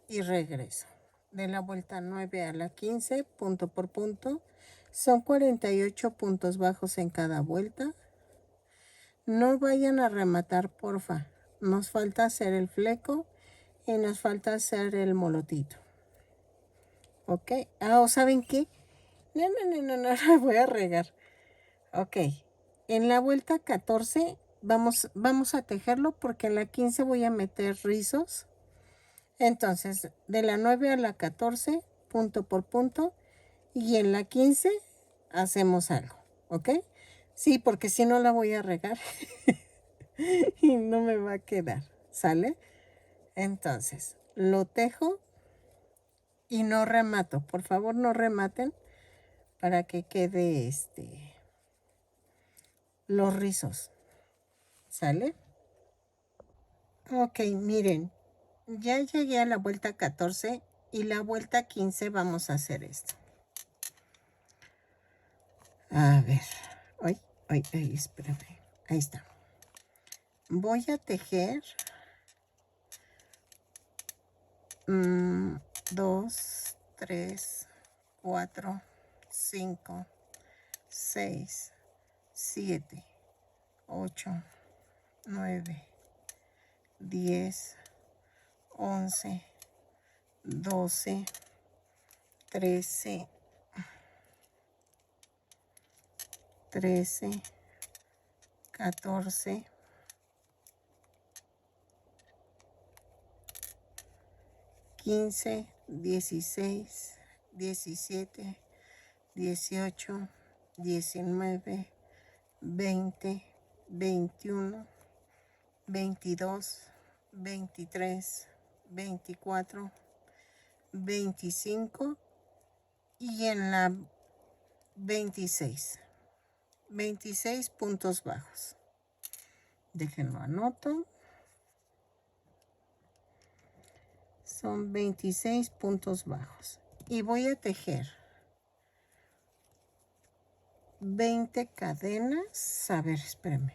y regreso. De la vuelta 9 a la 15, punto por punto. Son 48 puntos bajos en cada vuelta. No vayan a rematar, porfa. Nos falta hacer el fleco y nos falta hacer el molotito. ¿Ok? ¿O saben qué? No, voy a regar. Ok. En la vuelta 14 vamos a tejerlo porque en la 15 voy a meter rizos. Entonces, de la 9 a la 14, punto por punto. Y en la 15 hacemos algo. ¿Ok? Sí, porque si no la voy a regar. Y no me va a quedar. ¿Sale? Entonces, lo tejo y no remato. Por favor, no rematen para que quede los rizos. ¿Sale? Ok, miren. Ya llegué a la vuelta 14 y la vuelta 15 vamos a hacer esto. A ver. Ay, espérame. Ahí está. Voy a tejer 2, 3, 4, 5, 6, 7, 8, 9, 10, 11, 12, 13, 14, 15, 16, 17, 18, 19, 20, 21, 22, 23, 24, 25 y en la 26. 26 puntos bajos. Déjenlo anoto. Son 26 puntos bajos. Y voy a tejer 20 cadenas. A ver, espérame.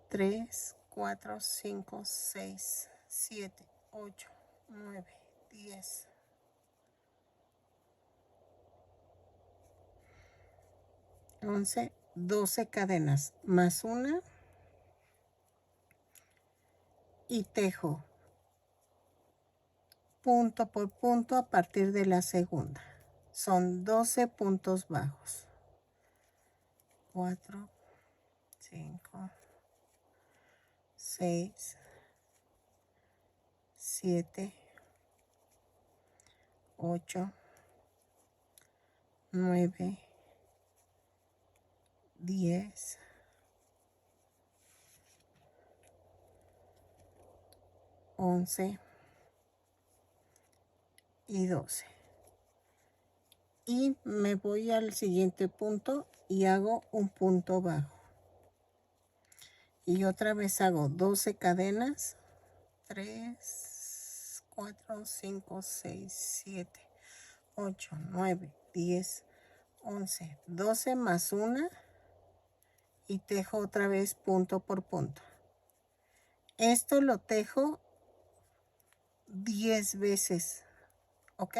3, 4, 5, 6, 7, 8, 9, 10. 11, 12 cadenas más una y tejo punto por punto a partir de la segunda. Son 12 puntos bajos. 4, 5, 6, 7, 8, 9, 10, 11 y 12. Y me voy al siguiente punto y hago un punto bajo. Y otra vez hago 12 cadenas. 3, 4, 5, 6, 7, 8, 9, 10, 11, 12 más una y tejo otra vez punto por punto. Esto lo tejo 10 veces, ¿ok?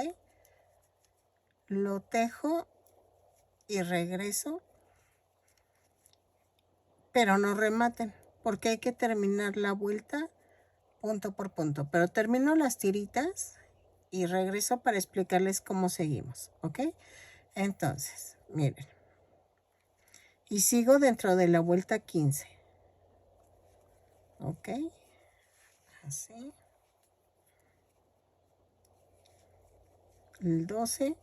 Lo tejo y regreso, pero no rematen, porque hay que terminar la vuelta punto por punto. Pero termino las tiritas y regreso para explicarles cómo seguimos, ¿ok? Entonces, miren. Y sigo dentro de la vuelta 15. ¿Ok? Así. El 12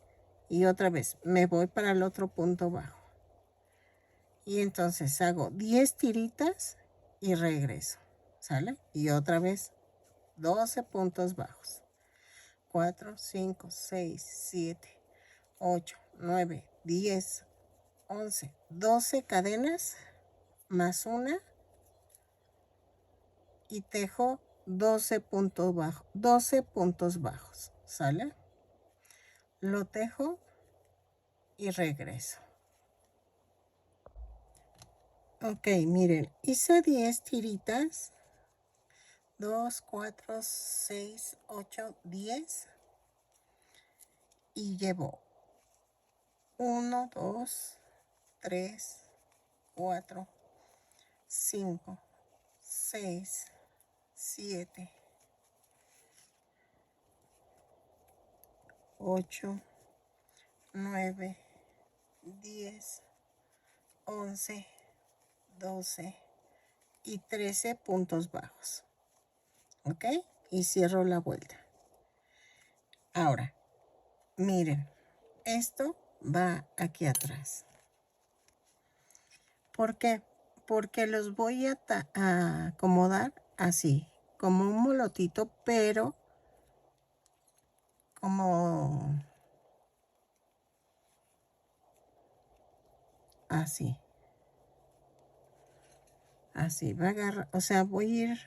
y otra vez me voy para el otro punto bajo. Y entonces hago 10 tiritas y regreso, ¿sale? Y otra vez 12 puntos bajos. 4, 5, 6, 7, 8, 9, 10, 11, 12 cadenas más una y tejo 12 puntos bajos, 12 puntos bajos, ¿sale? Lo tejo y regreso. Ok, miren, hice 10 tiritas. 2, 4, 6, 8, 10. Y llevo 1, 2, 3, 4, 5, 6, 7, 8, 9, 10, 11, 12 y 13 puntos bajos. ¿Ok? Y cierro la vuelta. Ahora, miren, esto va aquí atrás. ¿Por qué? Porque los voy a acomodar así, como un molotito, pero como así. Así, va a agarrar, o sea, voy a ir,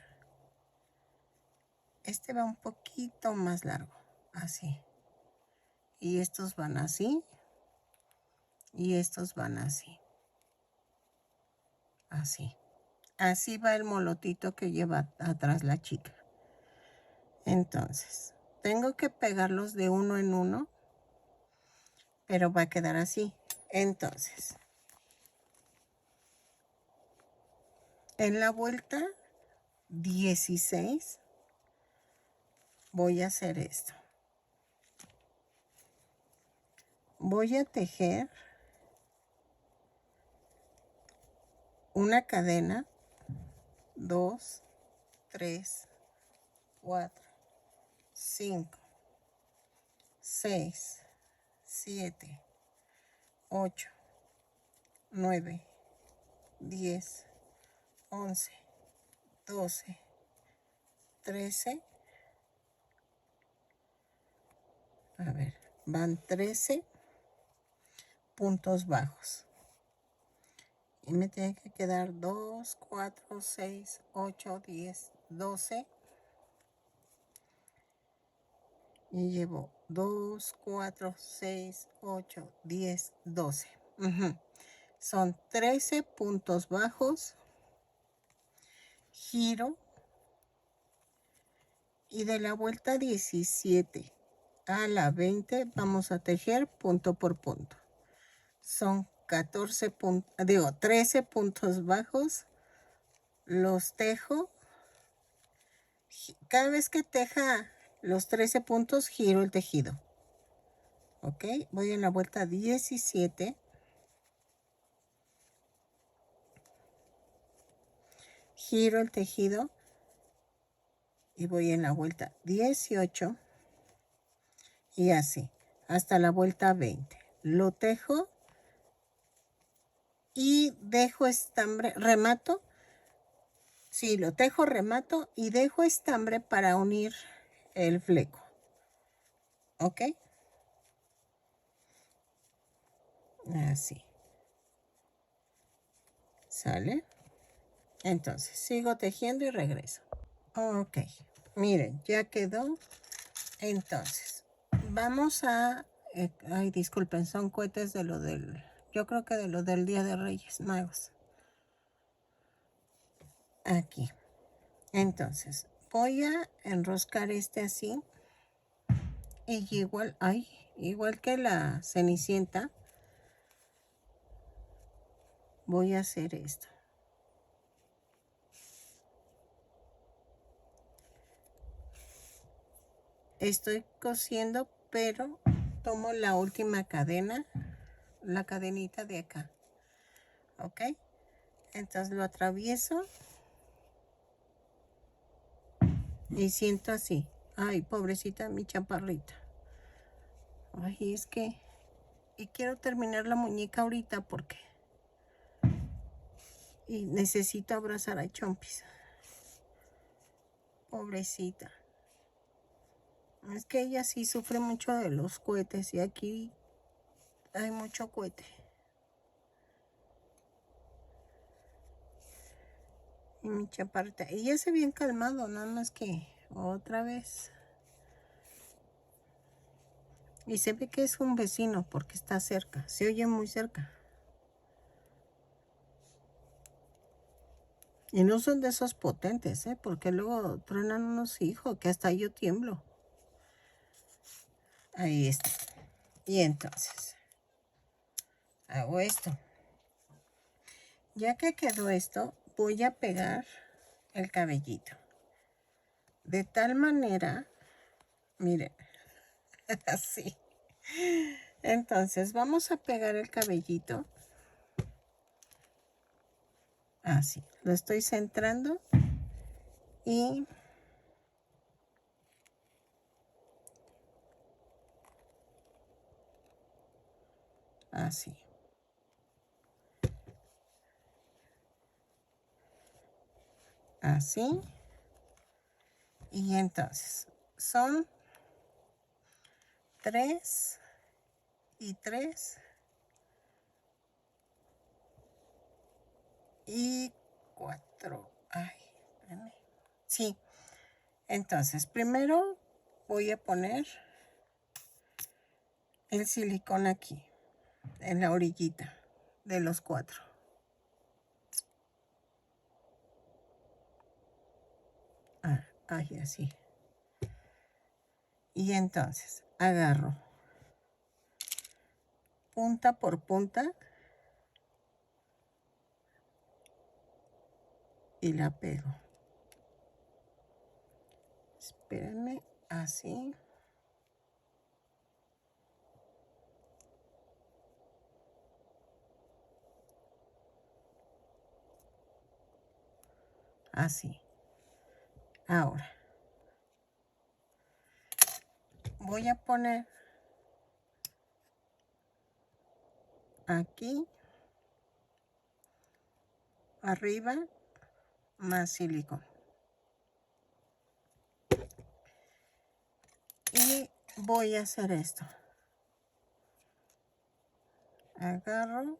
este va un poquito más largo, así. Y estos van así, y estos van así. Así. Así va el molotito que lleva atrás la chica. Entonces, tengo que pegarlos de uno en uno, pero va a quedar así. Entonces, en la vuelta 16 voy a hacer esto. Voy a tejer una cadena, 2, 3, 4, 5, 6, 7, 8, 9, 10, 11, 12, 13. A ver, van 13 puntos bajos. Y me tiene que quedar 2, 4, 6, 8, 10, 12. Y llevo 2, 4, 6, 8, 10, 12. Son 13 puntos bajos. Giro. Y de la vuelta 17 a la 20 vamos a tejer punto por punto. Son 13 puntos bajos. Los tejo. Cada vez que teja los 13 puntos, giro el tejido. Ok, voy en la vuelta 17. Giro el tejido. Y voy en la vuelta 18. Y así, hasta la vuelta 20. Lo tejo. Y dejo estambre, remato. Sí, lo tejo, remato y dejo estambre para unir el fleco. ¿Ok? Así. ¿Sale? Entonces, sigo tejiendo y regreso. Ok. Miren, ya quedó. Entonces, vamos a... ay, disculpen, son cohetes de lo del... Yo creo que de lo del Día de Reyes Magos. Aquí. Entonces, voy a enroscar este así. Y igual, ay, igual que la Cenicienta, voy a hacer esto. Estoy cosiendo, pero tomo la última cadena, la cadenita de acá. ¿Ok? Entonces lo atravieso y siento así. Ay, pobrecita mi chaparrita. Ay, es que... Y quiero terminar la muñeca ahorita porque... Y necesito abrazar a Chompis. Pobrecita. Es que ella sí sufre mucho de los cohetes y aquí hay mucho cohete. Y mi chaparrita. Y ese bien calmado, nada más que otra vez. Y se ve que es un vecino porque está cerca. Se oye muy cerca. Y no son de esos potentes, porque luego truenan unos hijos que hasta yo tiemblo. Ahí está. Y entonces hago esto. Ya que quedó esto, voy a pegar el cabellito. De tal manera, miren, así. Entonces vamos a pegar el cabellito. Así. Lo estoy centrando. Y así. Así. Y entonces son 3 y 3 y 4. Ay, espérame. Sí. Entonces, primero voy a poner el silicón aquí, en la orillita de los 4. Ay, así. Y entonces agarro punta por punta y la pego. Espérenme, así. Así. Ahora voy a poner aquí arriba más silicón. Y voy a hacer esto. Agarro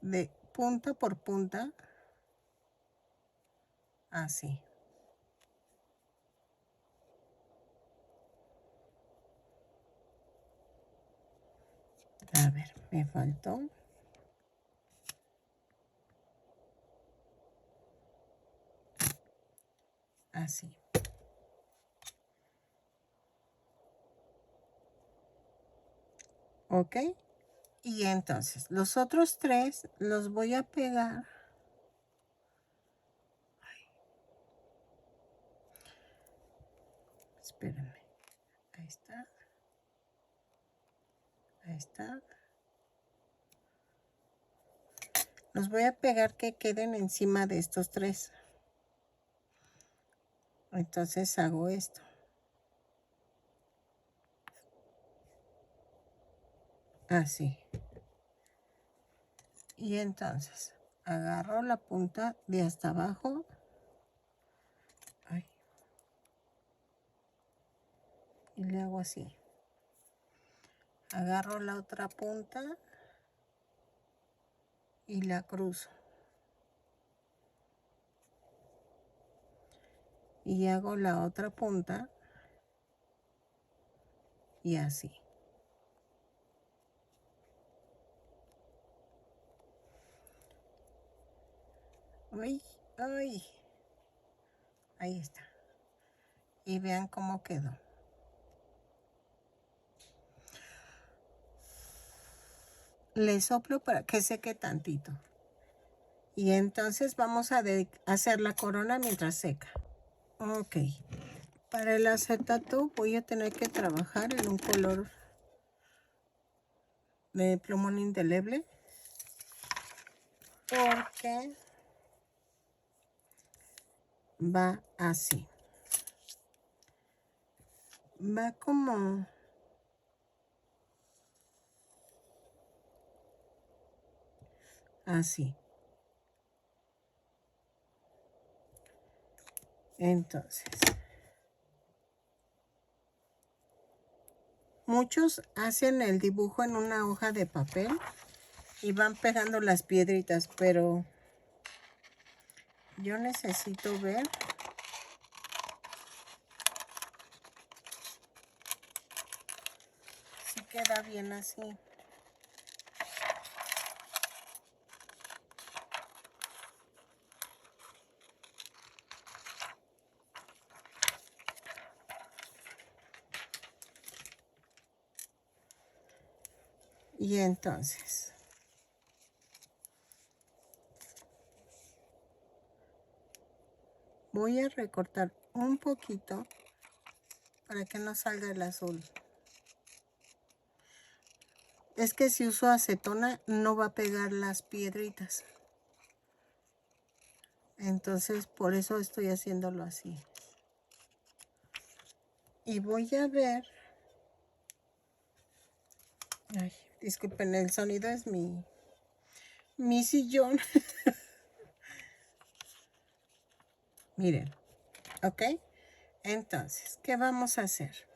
de punta por punta, así. A ver, me faltó. Así. ¿Ok? Y entonces, los otros 3 los voy a pegar. Ay. Espérenme. Ahí está. Ahí está. Los voy a pegar que queden encima de estos 3. Entonces hago esto. Así. Y entonces agarro la punta de hasta abajo. Ay. Y le hago así. Agarro la otra punta y la cruzo. Y hago la otra punta y así. Ay, ay. Ahí está. Y vean cómo quedó. Le soplo para que seque tantito. Y entonces vamos a hacer la corona mientras seca. Ok. Para el acetato voy a tener que trabajar en un color de plumón indeleble. Porque va así. Va como... Así. Entonces, muchos hacen el dibujo en una hoja de papel y van pegando las piedritas, pero yo necesito ver si queda bien así. Y entonces voy a recortar un poquito para que no salga el azul. Es que si uso acetona no va a pegar las piedritas. Entonces por eso estoy haciéndolo así. Y voy a ver. Ay, disculpen, el sonido es mi sillón. Miren, ¿ok? Entonces, ¿qué vamos a hacer?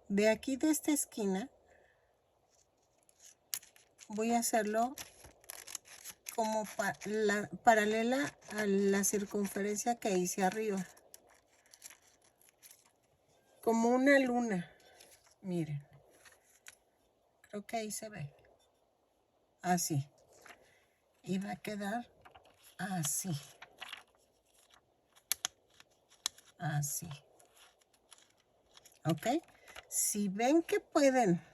De aquí, de esta esquina, voy a hacerlo como paralela a la circunferencia que hice arriba. Como una luna. Miren. Creo que ahí se ve. Así. Y va a quedar así. Así. ¿Ok? Si ven que pueden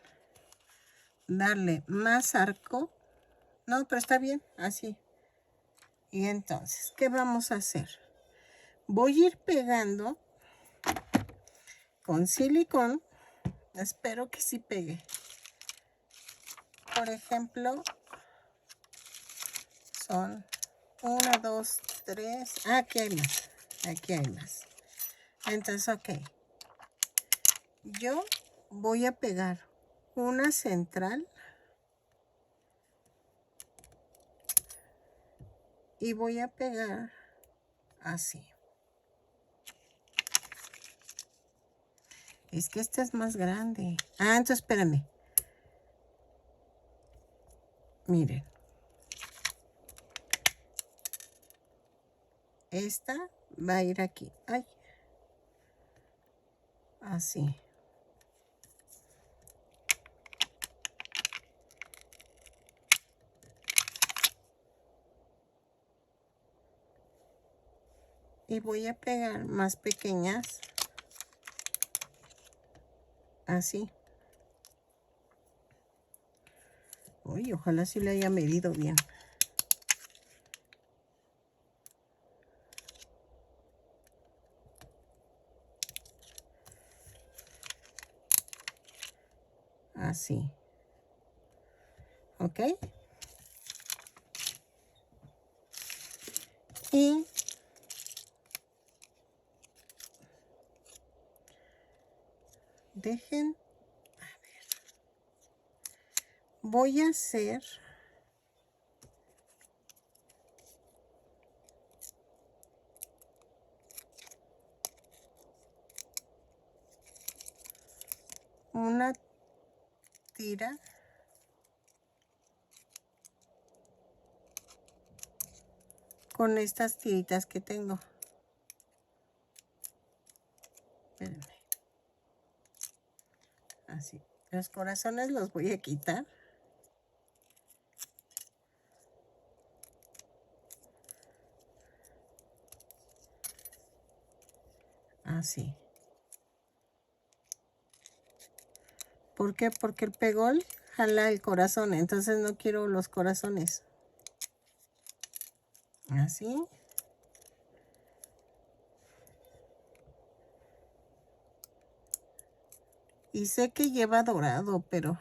darle más arco. No, pero está bien. Así. Y entonces, ¿qué vamos a hacer? Voy a ir pegando con silicón. Espero que sí pegue. Por ejemplo, son 1, 2, 3. Aquí hay más. Aquí hay más. Entonces, ok. Yo voy a pegar una central y voy a pegar así. Es que esta es más grande. Ah, entonces espérenme. Miren. Esta va a ir aquí. Ay. Así. Y voy a pegar más pequeñas. Así. Uy, ojalá sí le haya medido bien. Así. ¿Ok? Y dejen. A ver. Voy a hacer una tira con estas tiritas que tengo. Espérenme. Así. Los corazones los voy a quitar. Así. ¿Por qué? Porque el pegol jala el corazón. Entonces no quiero los corazones. Así. Y sé que lleva dorado, pero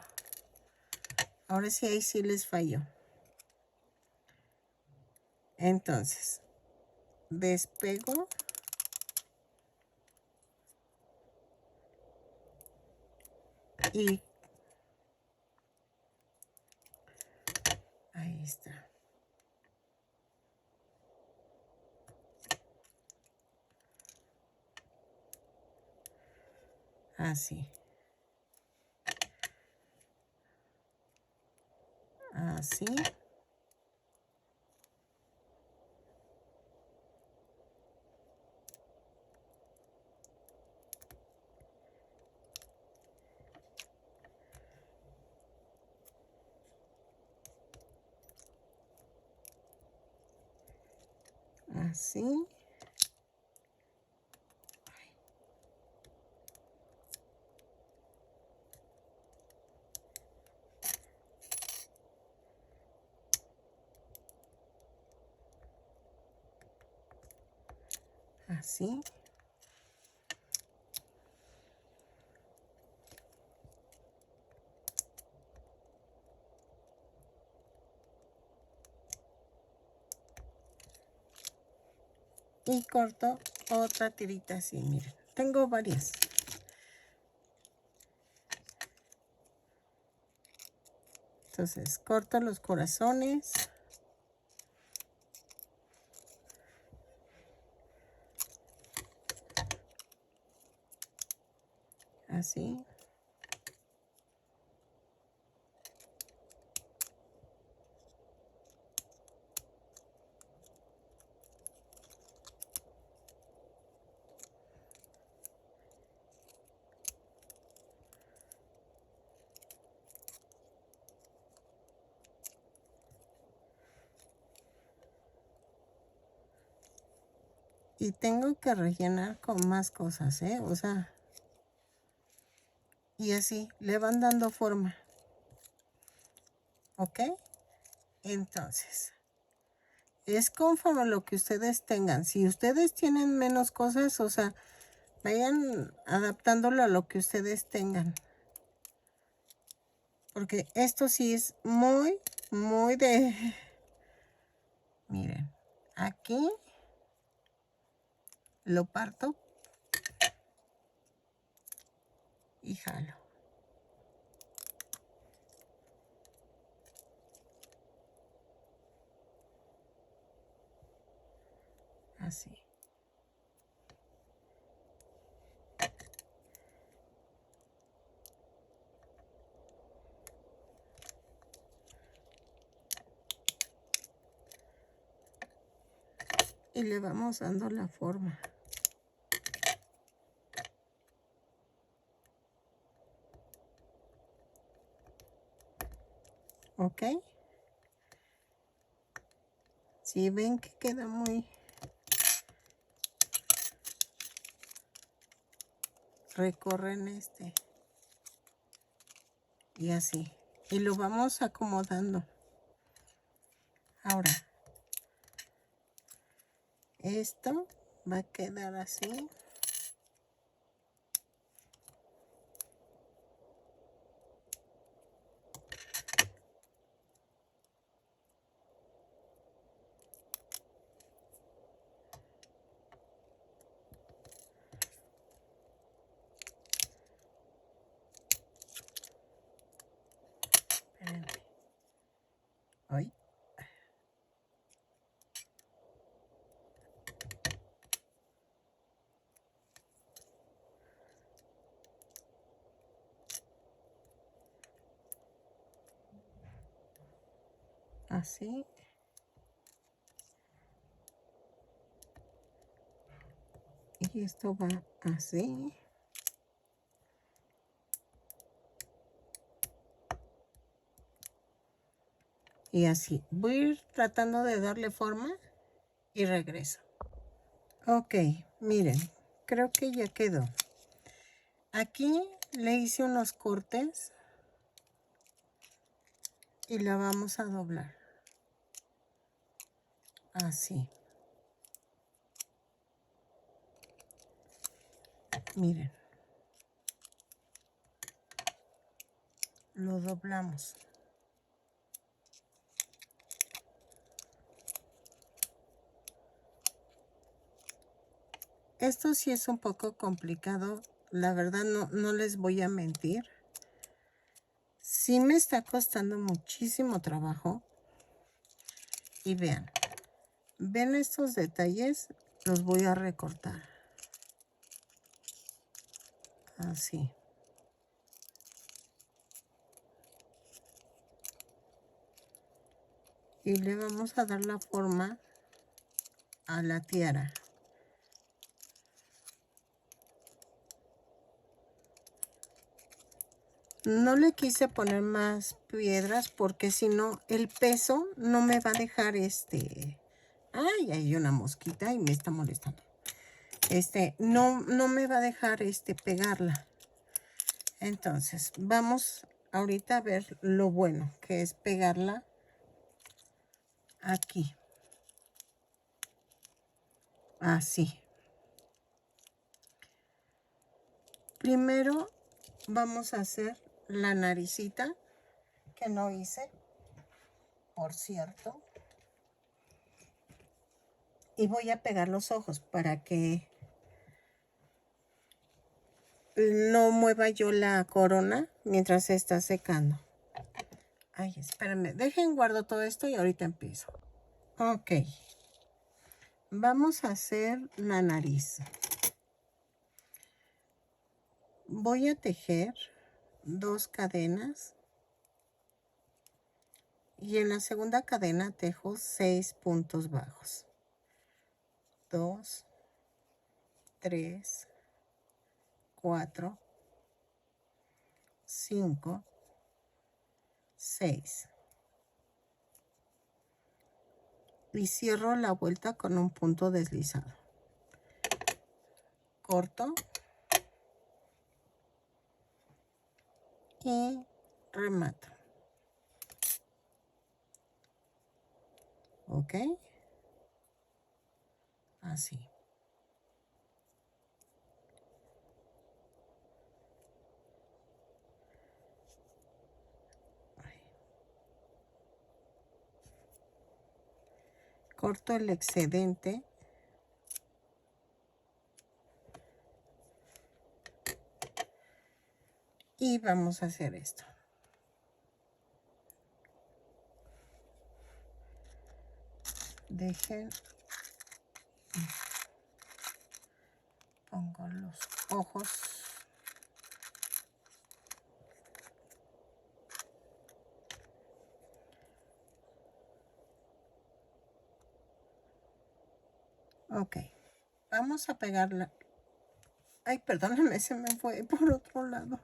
ahora sí ahí sí les falló. Entonces, despego. Y está. Así. Así. Así. Así. Y corto otra tirita así, miren. Tengo varias. Entonces, corto los corazones. Así. Y tengo que rellenar con más cosas, ¿eh? O sea, y así, le van dando forma. ¿Ok? Entonces, es conforme lo que ustedes tengan. Si ustedes tienen menos cosas, o sea, vayan adaptándolo a lo que ustedes tengan. Porque esto sí es muy, muy de... Miren, aquí lo parto y jalo. Así. Y le vamos dando la forma. ¿Ok? Si ven que queda muy... recorren este. Y así. Y lo vamos acomodando. Ahora, esto va a quedar así. Espérenme. Ay. Así. Y esto va así. Y así. Voy a ir tratando de darle forma y regreso. Ok, miren. Creo que ya quedó. Aquí le hice unos cortes. Y la vamos a doblar. Así. Miren. Lo doblamos. Esto sí es un poco complicado. La verdad no les voy a mentir. Sí me está costando muchísimo trabajo. Y vean. ¿Ven estos detalles? Los voy a recortar. Así. Y le vamos a dar la forma a la tiara. No le quise poner más piedras porque si no el peso no me va a dejar Ay, hay una mosquita y me está molestando. No me va a dejar pegarla. Entonces, vamos ahorita a ver lo bueno, que es pegarla aquí. Así. Primero vamos a hacer la naricita, que no hice, por cierto. Y voy a pegar los ojos para que no mueva yo la corona mientras se está secando. Ay, espérenme, dejen guardo todo esto y ahorita empiezo. Ok. Vamos a hacer la nariz. Voy a tejer 2 cadenas y en la segunda cadena tejo 6 puntos bajos. 2, 3, 4, 5, 6. Y cierro la vuelta con un punto deslizado. Corto y remato. ¿Ok? Así. Corto el excedente. Y vamos a hacer esto. Dejen. Pongo los ojos. Ok. Vamos a pegarla. Ay, perdóname, se me fue por otro lado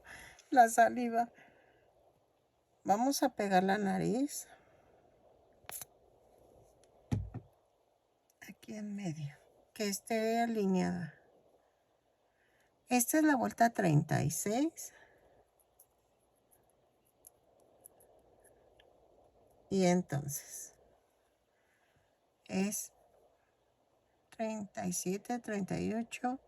la saliva. Vamos a pegar la nariz. Aquí en medio. Que esté alineada. Esta es la vuelta 36. Y entonces es 37, 38,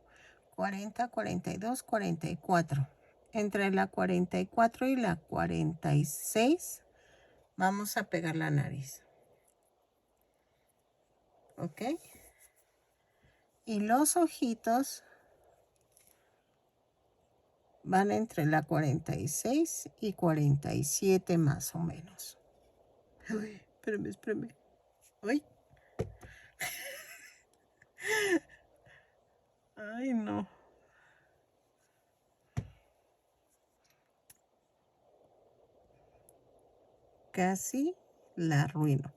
40, 42, 44. Entre la 44 y la 46 vamos a pegar la nariz. ¿Ok? Y los ojitos van entre la 46 y 47 más o menos. Uy, espérame. Uy. Ay, no. Casi la arruino.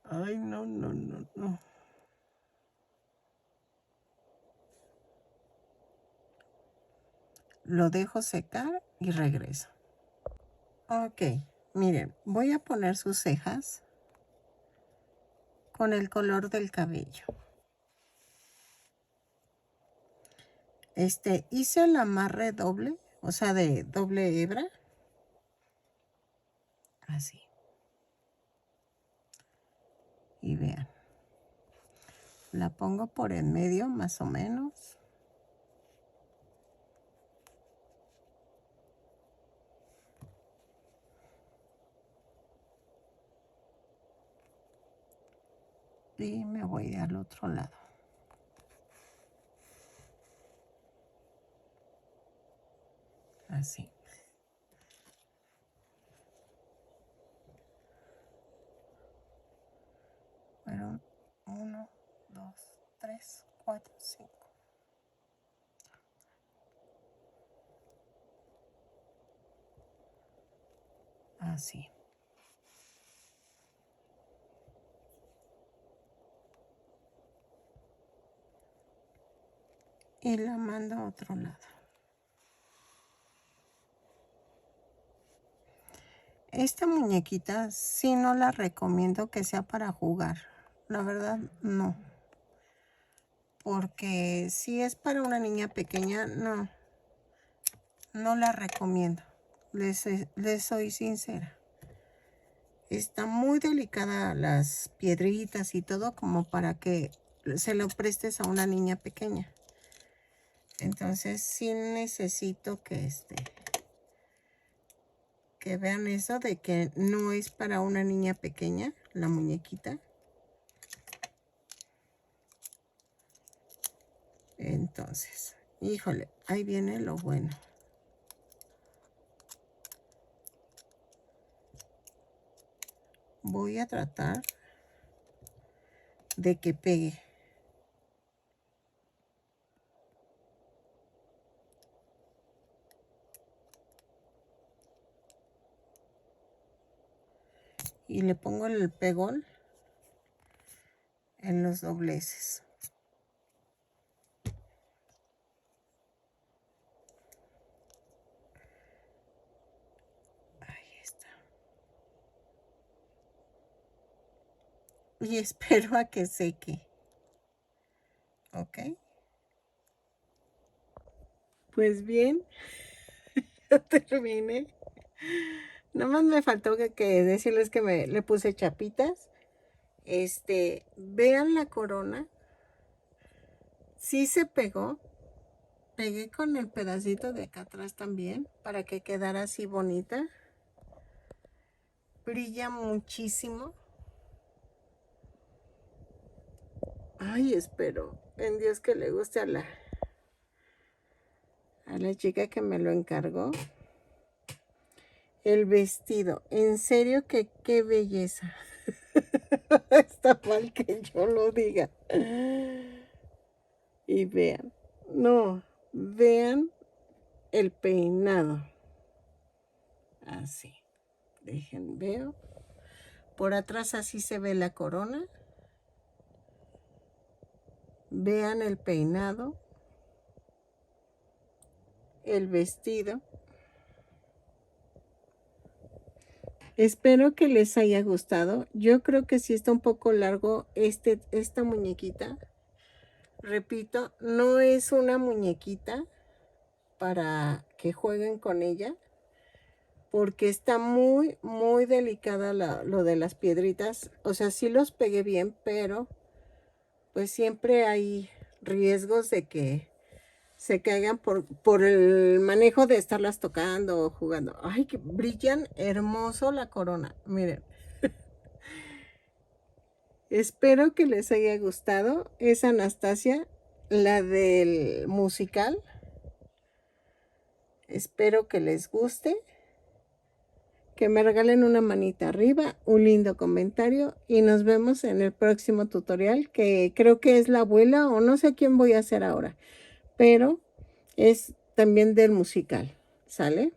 Ay, no. Lo dejo secar y regreso. Ok, miren, voy a poner sus cejas con el color del cabello. Hice el amarre doble, o sea, de doble hebra. Así. Y vean. La pongo por en medio, más o menos. Y me voy al otro lado. Así. 3, 4, 5. Así. Y la mando a otro lado. Esta muñequita sí no la recomiendo que sea para jugar. La verdad, no. Porque si es para una niña pequeña, no la recomiendo. Les soy sincera. Está muy delicada las piedritas y todo como para que se lo prestes a una niña pequeña. Entonces sí necesito que vean eso de que no es para una niña pequeña la muñequita. Entonces, híjole, ahí viene lo bueno. Voy a tratar de que pegue. Y le pongo el pegón en los dobleces. Ahí está. Y espero a que seque. ¿Ok? Pues bien, ya terminé. Nada más me faltó que decirles que le puse chapitas. Vean la corona. Sí se pegó. Pegué con el pedacito de acá atrás también para que quedara así bonita. Brilla muchísimo. Ay, espero en Dios que le guste a la chica que me lo encargó. El vestido, en serio que qué belleza. Está mal que yo lo diga. Y vean, no, vean el peinado. Así, veo. Por atrás así se ve la corona. Vean el peinado. El vestido. Espero que les haya gustado. Yo creo que sí está un poco largo esta muñequita. Repito, no es una muñequita para que jueguen con ella, porque está muy, muy delicada lo de las piedritas. O sea, sí los pegué bien, pero pues siempre hay riesgos de que se caigan por el manejo de estarlas tocando o jugando. Ay, que brillan hermoso la corona. Miren. Espero que les haya gustado. Es Anastasia, la del musical. Espero que les guste. Que me regalen una manita arriba, un lindo comentario y nos vemos en el próximo tutorial, que creo que es la abuela o no sé quién voy a hacer ahora, pero es también del musical. ¿Sale?